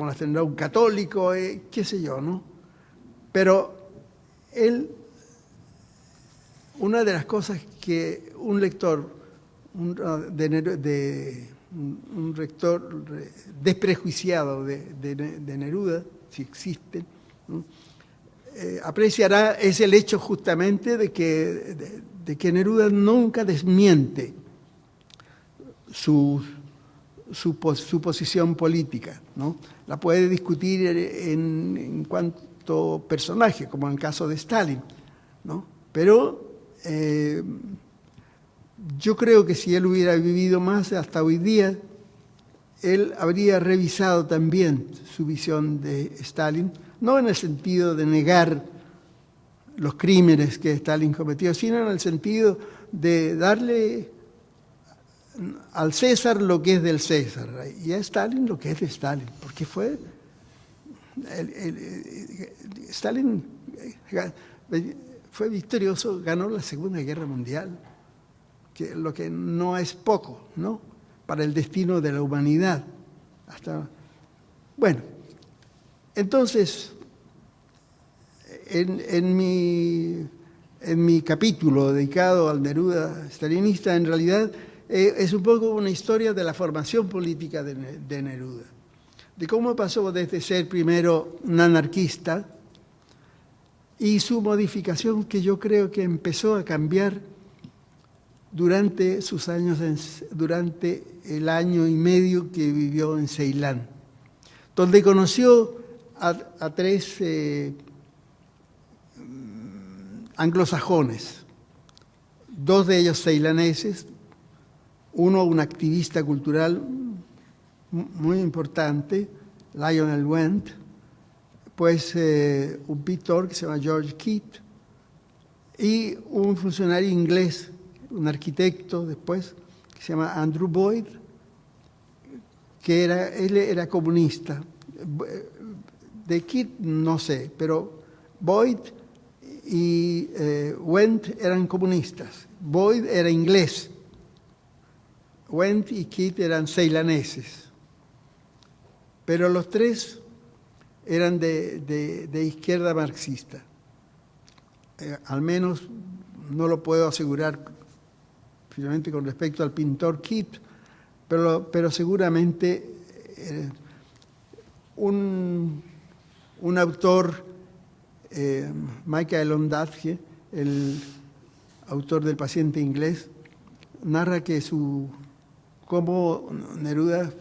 las tendrá un católico, qué sé yo, ¿no? Pero una de las cosas que un lector, un lector desprejuiciado de Neruda, si existe, ¿no? Apreciará es el hecho justamente de que Neruda nunca desmiente su posición política, ¿no? La puede discutir en cuanto personaje, como en el caso de Stalin, ¿no? Pero yo creo que si él hubiera vivido más hasta hoy día, él habría revisado también su visión de Stalin, no en el sentido de negar los crímenes que Stalin cometió, sino en el sentido de darle al César lo que es del César y a Stalin lo que es de Stalin, porque Stalin fue victorioso, ganó la Segunda Guerra Mundial, lo que no es poco, ¿no?, para el destino de la humanidad. Bueno, entonces, en mi capítulo dedicado al Neruda stalinista, en realidad es un poco una historia de la formación política de Neruda, de cómo pasó desde ser primero un anarquista y su modificación, que yo creo que empezó a cambiar durante sus años, durante el año y medio que vivió en Ceilán, donde conoció a tres anglosajones, dos de ellos ceilaneses, uno un activista cultural muy importante, Lionel Wendt, pues un pintor que se llama George Keith, y un funcionario inglés, un arquitecto después, que se llama Andrew Boyd, que él era comunista. De Keith no sé, pero Boyd y Wendt eran comunistas. Boyd era inglés. Wendt y Keith eran ceilaneses. Pero los tres eran de izquierda marxista. Al menos no lo puedo asegurar finalmente con respecto al pintor Keith, pero seguramente un autor, Michael Ondaatje, el autor del Paciente Inglés, narra que cómo Neruda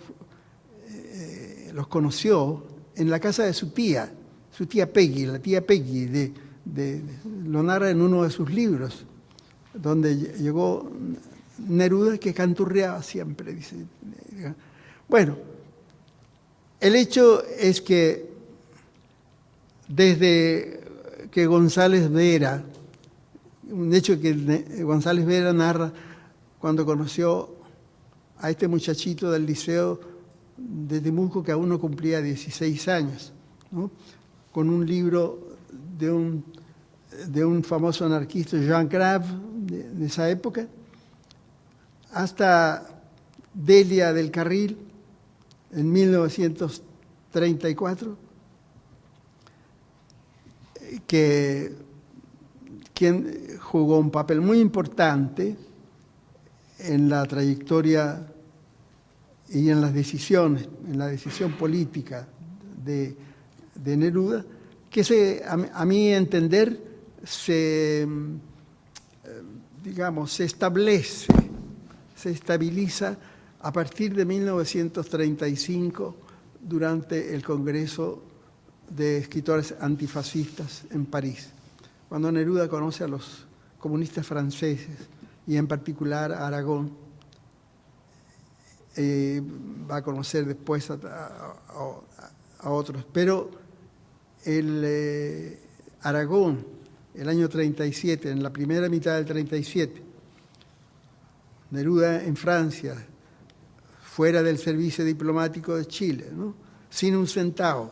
los conoció en la casa de su tía Peggy, la tía Peggy, lo narra en uno de sus libros, donde llegó Neruda, que canturreaba siempre, dice. Bueno, el hecho es que desde que González Vera, un hecho que González Vera narra cuando conoció a este muchachito del liceo de Temuco, que aún no cumplía 16 años, ¿no?, con un libro de un famoso anarquista, Jean Grave, de esa época, hasta Delia del Carril, en 1934, quien jugó un papel muy importante en la trayectoria y en las decisiones, en la decisión política de Neruda, que a mi entender se estabiliza a partir de 1935 durante el Congreso de Escritores Antifascistas en París, cuando Neruda conoce a los comunistas franceses y en particular a Aragón. Va a conocer después a otros, pero Aragón, el año 37, en la primera mitad del 37, Neruda en Francia, fuera del servicio diplomático de Chile, ¿no?, sin un centavo,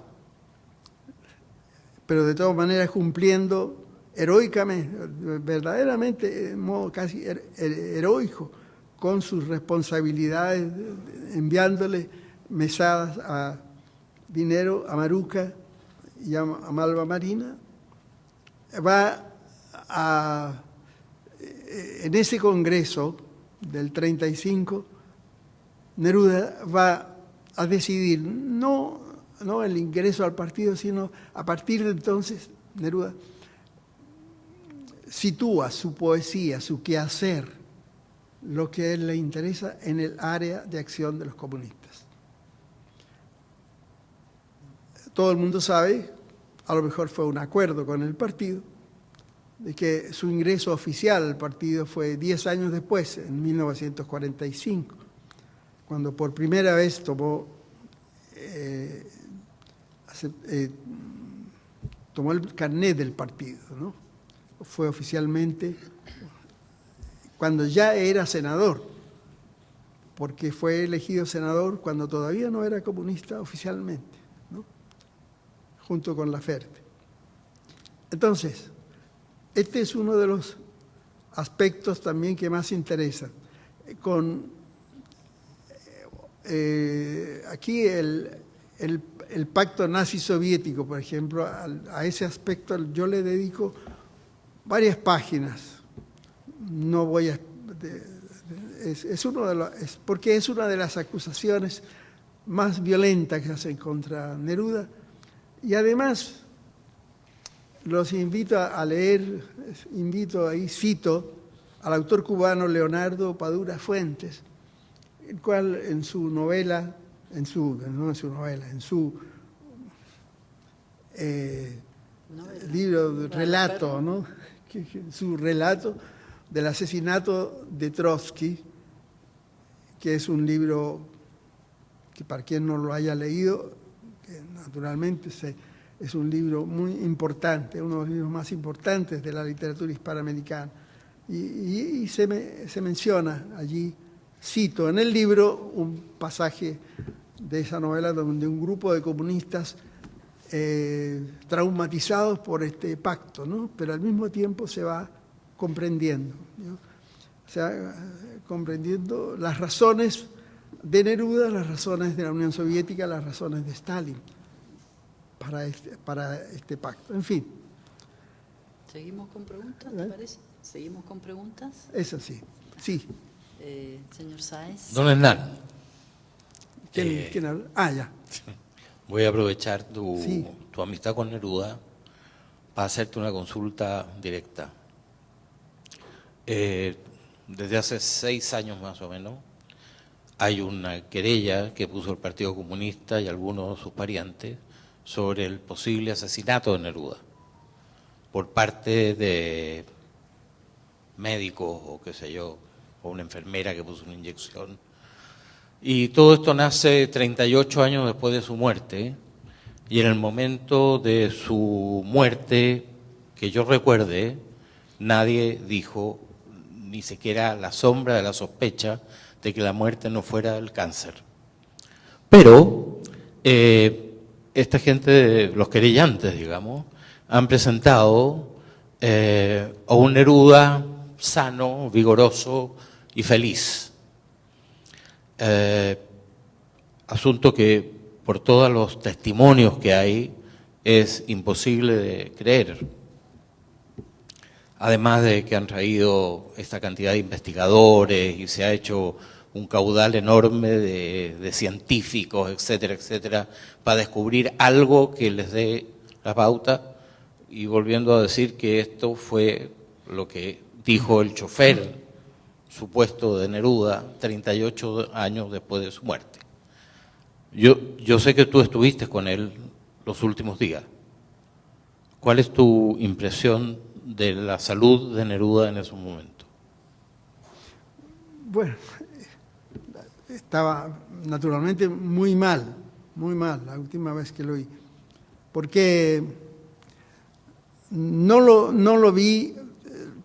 pero de todas maneras cumpliendo heroicamente, verdaderamente, de modo casi heroico, con sus responsabilidades, enviándole mesadas dinero a Maruca y a Malva Marina. En ese congreso del 35, Neruda va a decidir no el ingreso al partido, sino a partir de entonces Neruda sitúa su poesía, su quehacer, lo que a él le interesa en el área de acción de los comunistas. Todo el mundo sabe, a lo mejor fue un acuerdo con el partido, de que su ingreso oficial al partido fue 10 años después, en 1945, cuando por primera vez tomó el carnet del partido, ¿no? Fue oficialmente cuando ya era senador, porque fue elegido senador cuando todavía no era comunista oficialmente, ¿no?, junto con Laferte. Entonces, este es uno de los aspectos también que más interesan. Aquí el pacto nazi-soviético, por ejemplo, a ese aspecto yo le dedico varias páginas. No voy a... porque es una de las acusaciones más violentas que se hacen contra Neruda. Y además, los invito a leer, cito al autor cubano Leonardo Padura Fuentes, el cual en su novela, en su libro de relato, ¿no? Su relato del asesinato de Trotsky, que es un libro que para quien no lo haya leído, que naturalmente es un libro muy importante, uno de los libros más importantes de la literatura hispanoamericana. Y se menciona allí, cito en el libro, un pasaje de esa novela donde un grupo de comunistas traumatizados por este pacto, ¿no? Pero al mismo tiempo se va comprendiendo, ¿no? O sea, comprendiendo las razones de Neruda, las razones de la Unión Soviética, las razones de Stalin para este pacto. En fin. ¿Seguimos con preguntas, te parece? ¿Seguimos con preguntas? Es así, sí. Señor Sáez. Don Hernán. ¿Quién habla? Ah, ya. Voy a aprovechar Sí. tu amistad con Neruda para hacerte una consulta directa. Desde hace 6 años más o menos hay una querella que puso el Partido Comunista y algunos de sus parientes sobre el posible asesinato de Neruda por parte de médicos o qué sé yo, o una enfermera que puso una inyección. Y todo esto nace 38 años después de su muerte, y en el momento de su muerte, que yo recuerde, nadie dijo ni siquiera la sombra de la sospecha de que la muerte no fuera el cáncer. Pero esta gente, los querellantes, digamos, han presentado a un Neruda sano, vigoroso y feliz. Asunto que por todos los testimonios que hay es imposible de creer. Además de que han traído esta cantidad de investigadores y se ha hecho un caudal enorme de científicos, etcétera, etcétera, para descubrir algo que les dé la pauta, y volviendo a decir que esto fue lo que dijo el chofer supuesto de Neruda 38 años después de su muerte. Yo sé que tú estuviste con él los últimos días. ¿Cuál es tu impresión de la salud de Neruda en esos momentos? Bueno, estaba naturalmente muy mal la última vez que lo vi, porque no lo vi,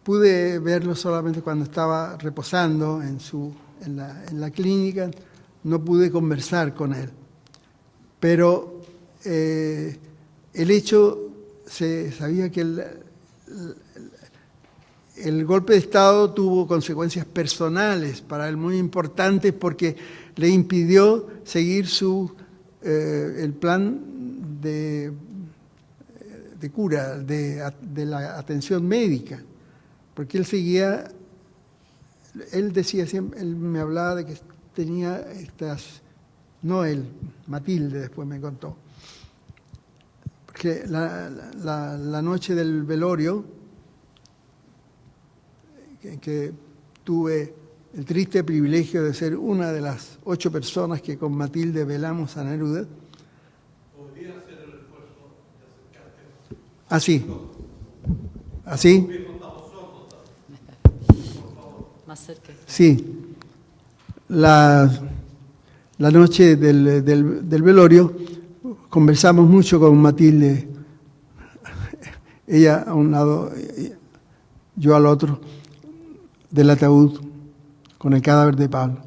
pude verlo solamente cuando estaba reposando en la clínica, no pude conversar con él, pero el hecho, se sabía que el golpe de Estado tuvo consecuencias personales para él muy importantes porque le impidió seguir el plan de cura, de la atención médica, porque él decía siempre, él me hablaba de que tenía no él, Matilde después me contó, porque la noche del velorio, que tuve el triste privilegio de ser una de las 8 personas que con Matilde velamos a Neruda. ¿Podría hacer el esfuerzo de acercarte? ¿Así? Más cerca. Sí. La noche del velorio conversamos mucho con Matilde, ella a un lado, yo al otro del ataúd con el cadáver de Pablo,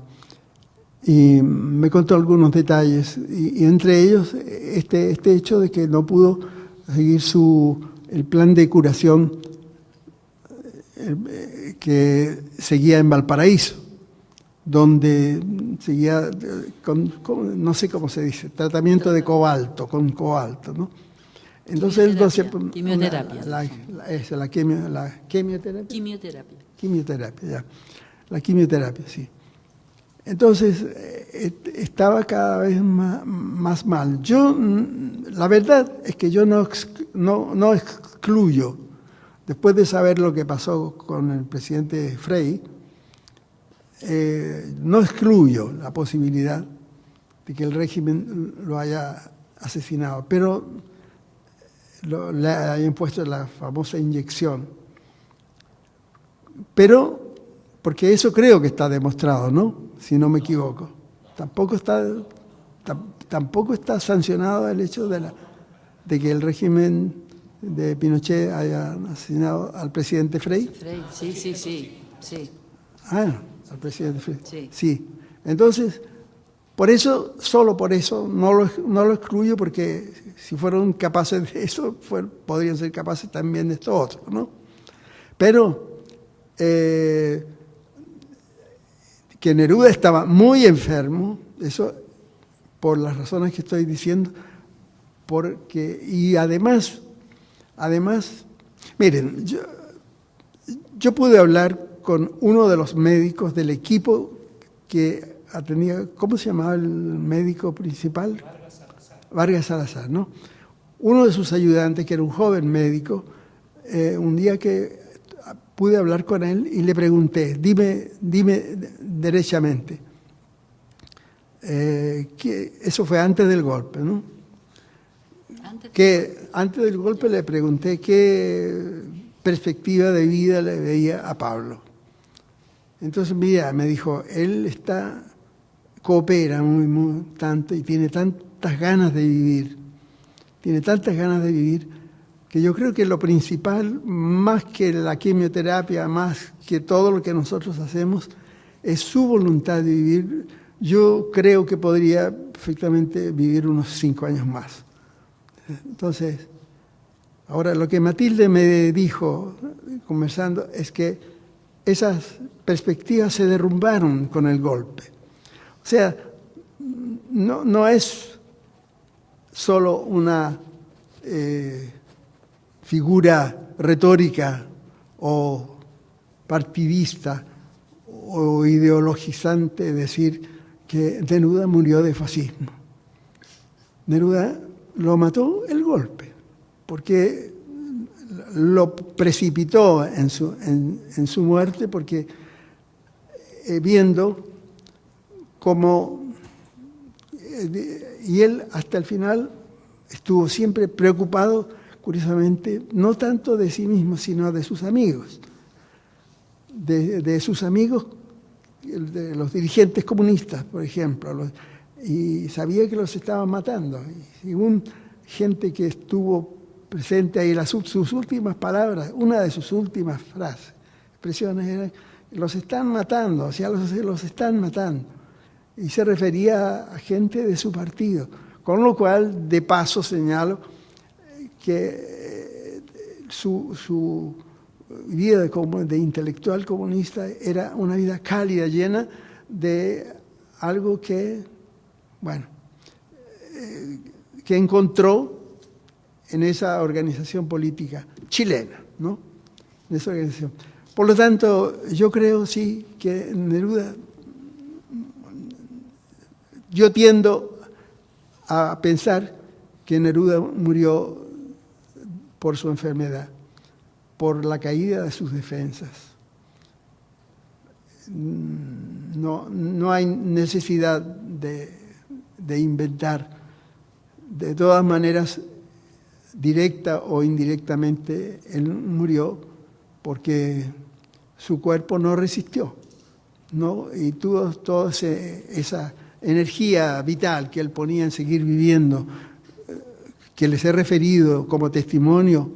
y me contó algunos detalles y entre ellos este hecho de que no pudo seguir el plan de curación que seguía en Valparaíso, donde seguía no sé cómo se dice, tratamiento de cobalto, con cobalto, ¿no? Entonces quimioterapia. La quimioterapia. Quimioterapia, ya. La quimioterapia, sí. Entonces, estaba cada vez más mal. La verdad es que yo no excluyo, después de saber lo que pasó con el presidente Frei, no excluyo la posibilidad de que el régimen lo haya asesinado, pero le hayan puesto la famosa inyección. Pero, porque eso creo que está demostrado, ¿no? Si no me equivoco. Tampoco está sancionado el hecho de que el régimen de Pinochet haya asesinado al presidente Frei. Sí. Ah, al presidente Frei. Sí. Entonces, solo por eso, no lo excluyo, porque si fueron capaces de eso, podrían ser capaces también de esto otro, ¿no? Pero que Neruda estaba muy enfermo, eso por las razones que estoy diciendo, y además, miren, yo pude hablar con uno de los médicos del equipo que atendía, ¿cómo se llamaba el médico principal? Vargas Salazar, ¿no? Uno de sus ayudantes, que era un joven médico, un día que pude hablar con él y le pregunté, dime derechamente, eso fue antes del golpe, ¿no? Antes del golpe le pregunté qué perspectiva de vida le veía a Pablo. Entonces, mira, me dijo, él coopera muy tanto y tiene tantas ganas de vivir, que yo creo que lo principal, más que la quimioterapia, más que todo lo que nosotros hacemos, es su voluntad de vivir. Yo creo que podría perfectamente vivir unos 5 años más. Entonces, ahora lo que Matilde me dijo, conversando, es que esas perspectivas se derrumbaron con el golpe. O sea, no es solo una figura retórica o partidista o ideologizante decir que Neruda murió de fascismo. Neruda lo mató el golpe, porque lo precipitó en su muerte, porque viendo cómo, y él hasta el final estuvo siempre preocupado, curiosamente, no tanto de sí mismo, sino de sus amigos, de sus amigos, de los dirigentes comunistas, por ejemplo, y sabía que los estaban matando. Y según gente que estuvo presente ahí, sus últimas palabras, una de sus últimas frases, expresiones eran, los están matando, o sea, los están matando. Y se refería a gente de su partido, con lo cual, de paso, señalo que su vida de intelectual comunista era una vida cálida, llena de algo que, bueno, que encontró en esa organización política chilena, ¿no? En esa organización. Por lo tanto, yo creo, sí, que Neruda, yo tiendo a pensar que Neruda murió por su enfermedad, por la caída de sus defensas. No hay necesidad de inventar. De todas maneras, directa o indirectamente, él murió porque su cuerpo no resistió, ¿no? Y tuvo toda esa energía vital que él ponía en seguir viviendo, que les he referido como testimonio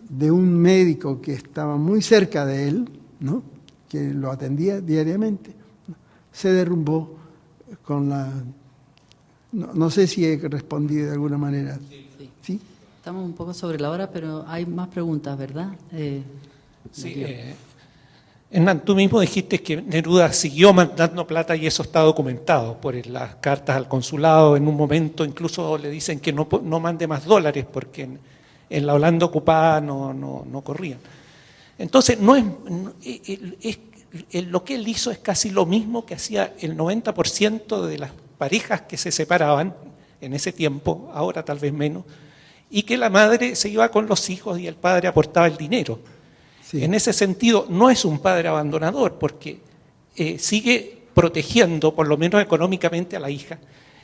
de un médico que estaba muy cerca de él, ¿no? Que lo atendía diariamente, se derrumbó con la... No sé si he respondido de alguna manera. ¿Sí? Estamos un poco sobre la hora, pero hay más preguntas, ¿verdad? Sí, Hernán, tú mismo dijiste que Neruda siguió mandando plata y eso está documentado por las cartas al consulado. En un momento incluso le dicen que no mande más dólares porque en la Holanda ocupada no corrían. Entonces, lo que él hizo es casi lo mismo que hacía el 90% de las parejas que se separaban en ese tiempo, ahora tal vez menos, y que la madre se iba con los hijos y el padre aportaba el dinero. Sí. En ese sentido, no es un padre abandonador, porque sigue protegiendo, por lo menos económicamente, a la hija.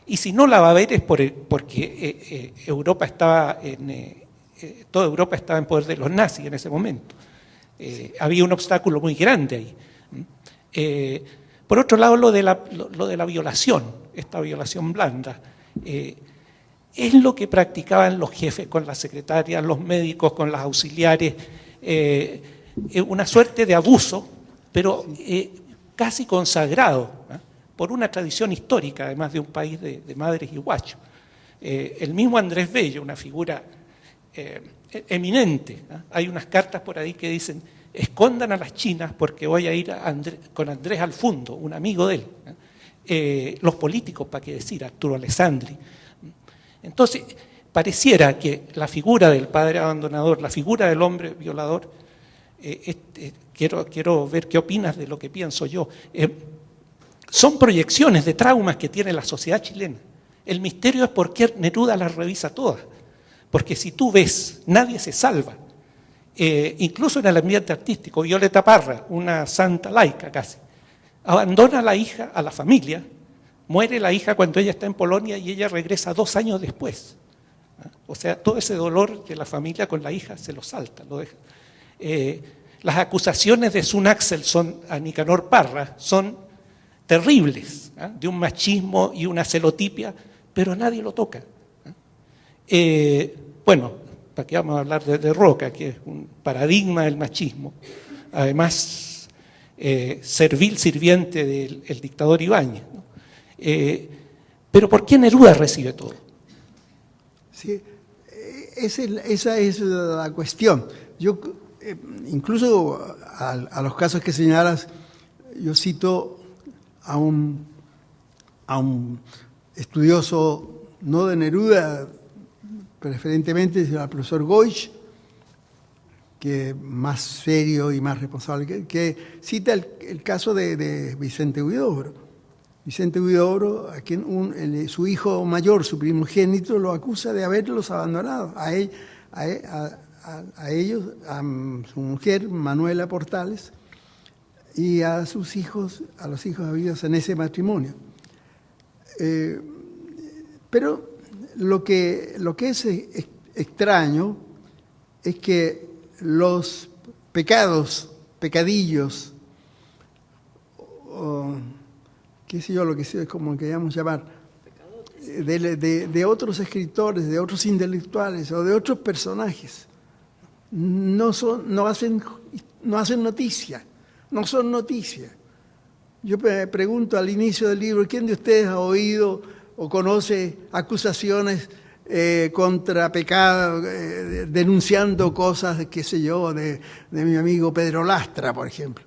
Y si no la va a ver es porque Europa estaba toda Europa estaba en poder de los nazis en ese momento. Había un obstáculo muy grande ahí. Por otro lado, lo de la violación, esta violación blanda, es lo que practicaban los jefes con las secretarias, los médicos con las auxiliares, una suerte de abuso, pero casi consagrado, por una tradición histórica, además de un país de madres y guachos. El mismo Andrés Bello, una figura eminente, hay unas cartas por ahí que dicen: escondan a las chinas porque voy a ir con Andrés al Fundo, un amigo de él. Los políticos, para qué decir, Arturo Alessandri. Entonces, pareciera que la figura del padre abandonador, la figura del hombre violador, quiero ver qué opinas de lo que pienso yo, son proyecciones de traumas que tiene la sociedad chilena. El misterio es por qué Neruda las revisa todas. Porque si tú ves, nadie se salva. Incluso en el ambiente artístico, Violeta Parra, una santa laica casi, abandona a la hija, a la familia, muere la hija cuando ella está en Polonia y ella regresa 2 años después. O sea, todo ese dolor de la familia con la hija se lo salta, lo deja. Las acusaciones de Sun Axel a Nicanor Parra son terribles, de un machismo y una celotipia, pero nadie lo toca. Bueno, ¿para qué vamos a hablar de Roca, que es un paradigma del machismo? Además, servil sirviente del dictador Ibáñez, ¿no? Pero ¿por qué Neruda recibe todo? Sí, esa es la cuestión. Yo, incluso a los casos que señalas, yo cito a un estudioso, no de Neruda, preferentemente al profesor Goich, que más serio y más responsable, que cita el caso de Vicente Huidobro. Vicente Huidobro, a quien su hijo mayor, su primogénito, lo acusa de haberlos abandonado, a ellos, a su mujer, Manuela Portales, y a sus hijos, a los hijos habidos en ese matrimonio. Pero lo que es extraño es que los pecadillos, qué sé yo, lo que sea, como queríamos llamar, de otros escritores, de otros intelectuales o de otros personajes, no hacen noticia, no son noticia. Yo me pregunto al inicio del libro, ¿quién de ustedes ha oído o conoce acusaciones contra pecado, denunciando cosas, qué sé yo, de mi amigo Pedro Lastra, por ejemplo?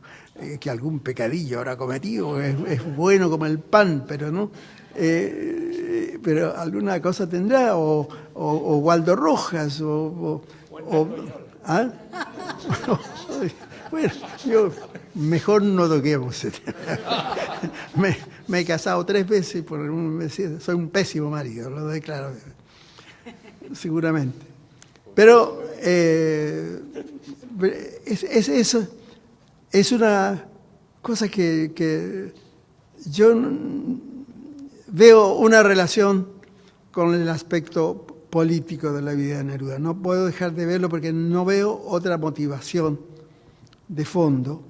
Que algún pecadillo habrá cometido, es bueno como el pan, pero no. Pero alguna cosa tendrá, o Waldo Rojas, ¿ah? Bueno, yo mejor no toquemos. Me he casado 3 veces, soy un pésimo marido, lo declaro, seguramente. Pero es una cosa que yo veo una relación con el aspecto político de la vida de Neruda. No puedo dejar de verlo porque no veo otra motivación de fondo.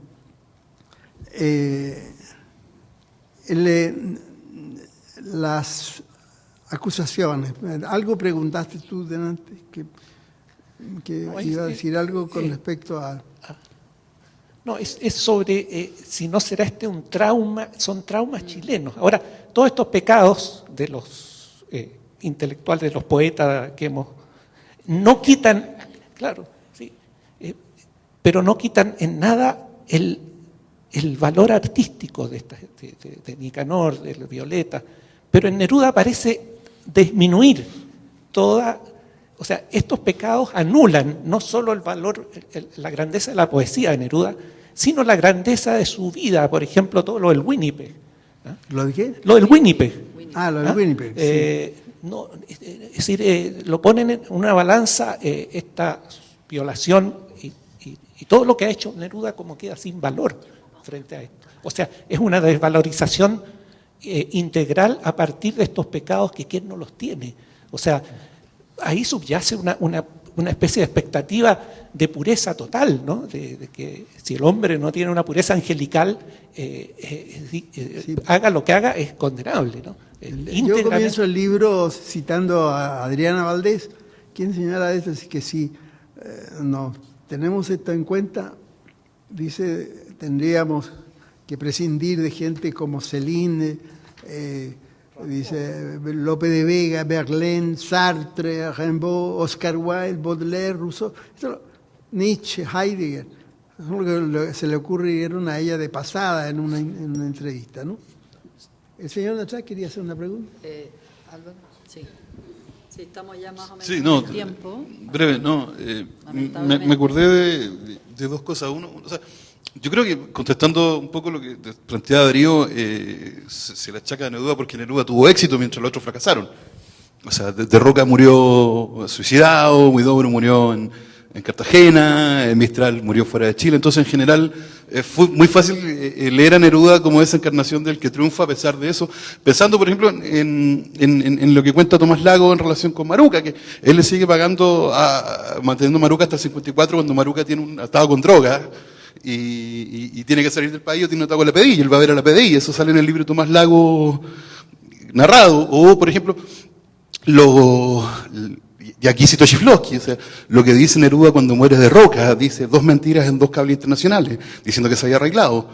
Las acusaciones. Algo preguntaste tú delante, que iba a decir algo con respecto a... No, es sobre si no será un trauma, son traumas chilenos. Ahora, todos estos pecados de los intelectuales, de los poetas que no quitan, claro, sí, pero no quitan en nada el valor artístico de Nicanor, de Violeta, pero en Neruda parece disminuir toda, o sea, estos pecados anulan no solo el valor, la grandeza de la poesía de Neruda, sino la grandeza de su vida, por ejemplo, todo lo del Winnipeg. ¿Lo de qué? Lo del Winnipeg. Lo del Winnipeg. Sí. No, es decir, lo ponen en una balanza esta violación y todo lo que ha hecho Neruda como queda sin valor frente a esto. O sea, es una desvalorización integral a partir de estos pecados que quién no los tiene. O sea, ahí subyace una especie de expectativa de pureza total, ¿no? De que si el hombre no tiene una pureza angelical, haga lo que haga, es condenable, ¿no? Yo comienzo el libro citando a Adriana Valdés, quien señala esto, así que si no tenemos esto en cuenta, dice, tendríamos que prescindir de gente como Céline, dice Lope de Vega, Verlaine, Sartre, Rimbaud, Oscar Wilde, Baudelaire, Rousseau, Nietzsche, Heidegger. Eso es lo que se le ocurrieron a ella de pasada en una entrevista, ¿no? El señor Nachá quería hacer una pregunta. Álvaro, sí. Sí, estamos ya más o menos Sí, no, en el tiempo. breve, no. Me acordé de dos cosas. Uno, o sea, yo creo que contestando un poco lo que planteaba Darío, se le achaca a Neruda porque Neruda tuvo éxito mientras los otros fracasaron. O sea, de Roca murió suicidado, Huidobro murió en Cartagena, Mistral murió fuera de Chile. Entonces, en general, fue muy fácil leer a Neruda como esa encarnación del que triunfa a pesar de eso. Pensando, por ejemplo, en lo que cuenta Tomás Lago en relación con Maruca, que él le sigue pagando, manteniendo a Maruca hasta el 54, cuando Maruca tiene un atado con droga y tiene que salir del país o tiene un atado con la PDI, y él va a ver a la PDI. Eso sale en el libro de Tomás Lago narrado. O, por ejemplo, y aquí cito a Chiflowski, o sea, lo que dice Neruda cuando muere de Roca, dice 2 mentiras en 2 cables internacionales, diciendo que se había arreglado.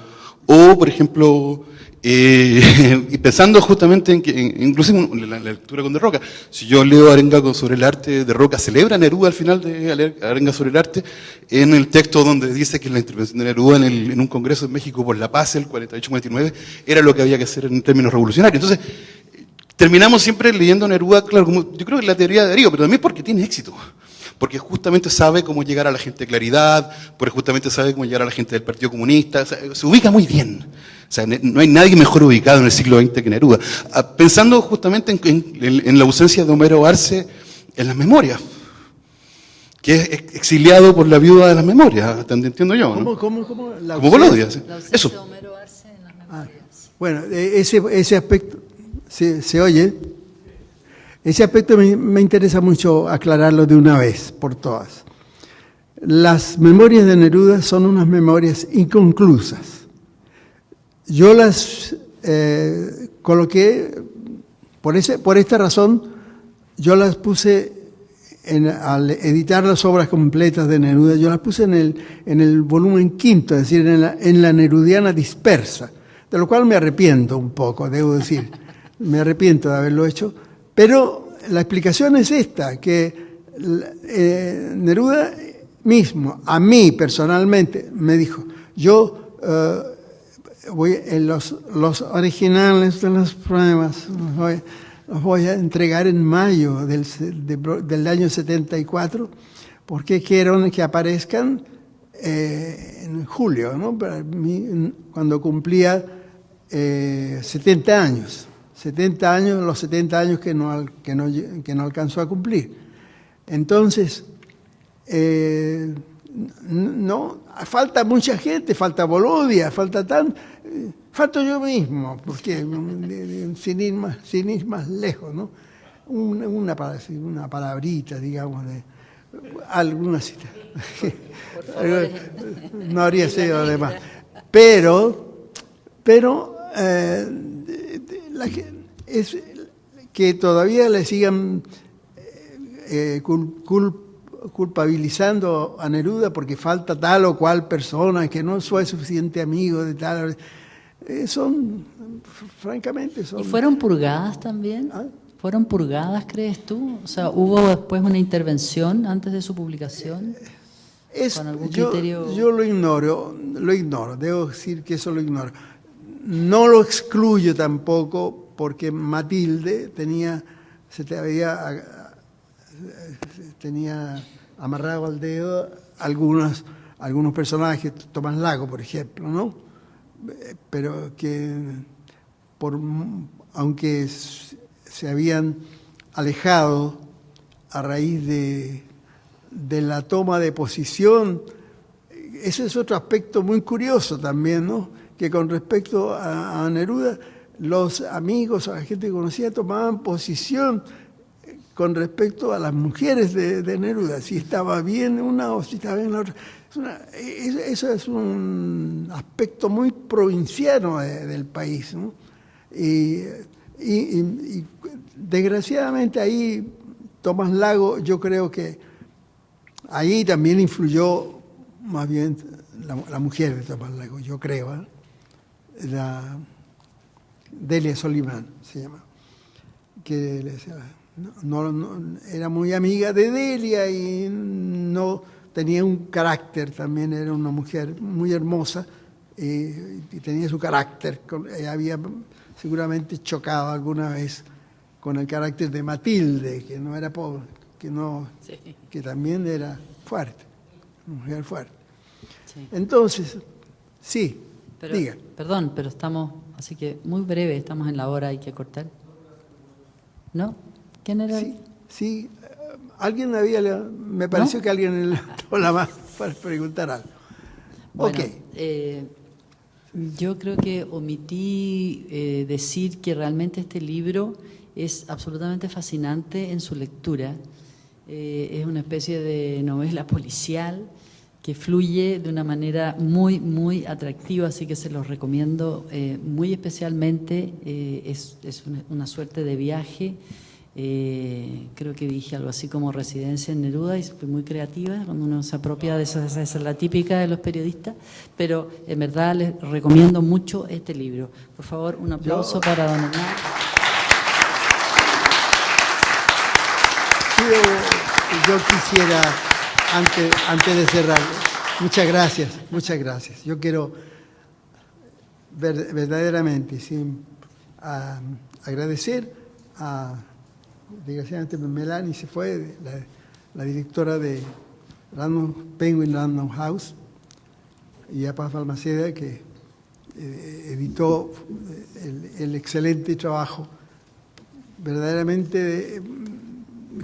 O, por ejemplo, y pensando justamente en que, inclusive en la lectura con de Roca, si yo leo Arenga sobre el arte de Roca, celebra Neruda al final de Arenga sobre el arte, en el texto donde dice que la intervención de Neruda en un congreso en México por la paz, el 48-49, era lo que había que hacer en términos revolucionarios. Entonces, terminamos siempre leyendo a Neruda, claro, como yo creo que la teoría de Darío, pero también porque tiene éxito. Porque justamente sabe cómo llegar a la gente de Claridad, porque justamente sabe cómo llegar a la gente del Partido Comunista, o sea, se ubica muy bien. O sea, no hay nadie mejor ubicado en el siglo XX que Neruda. Pensando justamente en la ausencia de Homero Arce en las memorias, que es exiliado por la viuda de las memorias, hasta donde entiendo yo, ¿no? ¿Cómo? Como Bolodia, ¿sí? Eso. De Homero Arce en las memorias. Bueno, ese aspecto, ¿se oye? Ese aspecto me interesa mucho aclararlo de una vez por todas. Las memorias de Neruda son unas memorias inconclusas. Yo las coloqué, por esta razón, yo las puse, al editar las obras completas de Neruda, yo las puse en el volumen quinto, es decir, en la Nerudiana dispersa, de lo cual me arrepiento un poco, debo decir. Me arrepiento de haberlo hecho, pero la explicación es esta, que Neruda mismo, a mí personalmente, me dijo, yo los originales de los poemas los voy a entregar en mayo del año 74, porque quiero que aparezcan en julio, ¿no? Para mí, cuando cumplía 70 años. 70 años, los 70 años que no alcanzó a cumplir. Entonces, falta mucha gente, falta Bolodia, falto yo mismo, porque sin ir más lejos, ¿no? Una palabrita, digamos, de alguna cita. No habría sido además. Pero es que todavía le sigan culpabilizando a Neruda porque falta tal o cual persona que no fue suficiente amigo de tal. Francamente son... ¿Y fueron purgadas también? ¿Ah? ¿Fueron purgadas, crees tú? O sea, ¿hubo después una intervención antes de su publicación? con algún criterio. Yo lo ignoro, debo decir que eso lo ignoro. No lo excluyo tampoco porque Matilde tenía amarrado al dedo algunos personajes, Tomás Lago, por ejemplo, ¿no? Pero que aunque se habían alejado a raíz de la toma de posición, ese es otro aspecto muy curioso también, ¿no? Que con respecto a Neruda, los amigos, a la gente que conocía, tomaban posición con respecto a las mujeres de Neruda, si estaba bien una o si estaba bien la otra. Eso es un aspecto muy provinciano del país, ¿no? Y desgraciadamente ahí Tomás Lago, yo creo que ahí también influyó más bien la mujer de Tomás Lago, yo creo, ¿eh? La Delia Solimán se llama, que era muy amiga de Delia y no tenía un carácter, también era una mujer muy hermosa y tenía su carácter, había seguramente chocado alguna vez con el carácter de Matilde, que no era pobre, que también era fuerte, una mujer fuerte. Sí. Entonces, sí, diga. Perdón, pero estamos, así que muy breve, estamos en la hora, hay que cortar. ¿No? ¿Quién era? Sí, alguien me pareció ¿No? que alguien levantó la mano para preguntar algo. Bueno, Ok. Yo creo que omití decir que realmente este libro es absolutamente fascinante en su lectura. Es una especie de novela policial que fluye de una manera muy, muy atractiva, así que se los recomiendo muy especialmente. Es una suerte de viaje. Creo que dije algo así como residencia en Neruda y fui muy creativa cuando uno se apropia de esa es la típica de los periodistas, pero en verdad les recomiendo mucho este libro. Por favor, un aplauso para don Hernán. Yo quisiera, antes de cerrar, muchas gracias. Yo quiero verdaderamente agradecer a, desgraciadamente Melanie se fue, la directora de Penguin Random House, y a Paz Balmaceda, que editó el excelente trabajo. Verdaderamente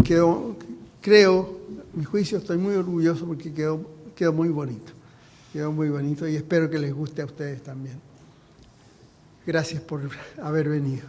creo, mi juicio, estoy muy orgulloso porque quedó muy bonito. Quedó muy bonito y espero que les guste a ustedes también. Gracias por haber venido.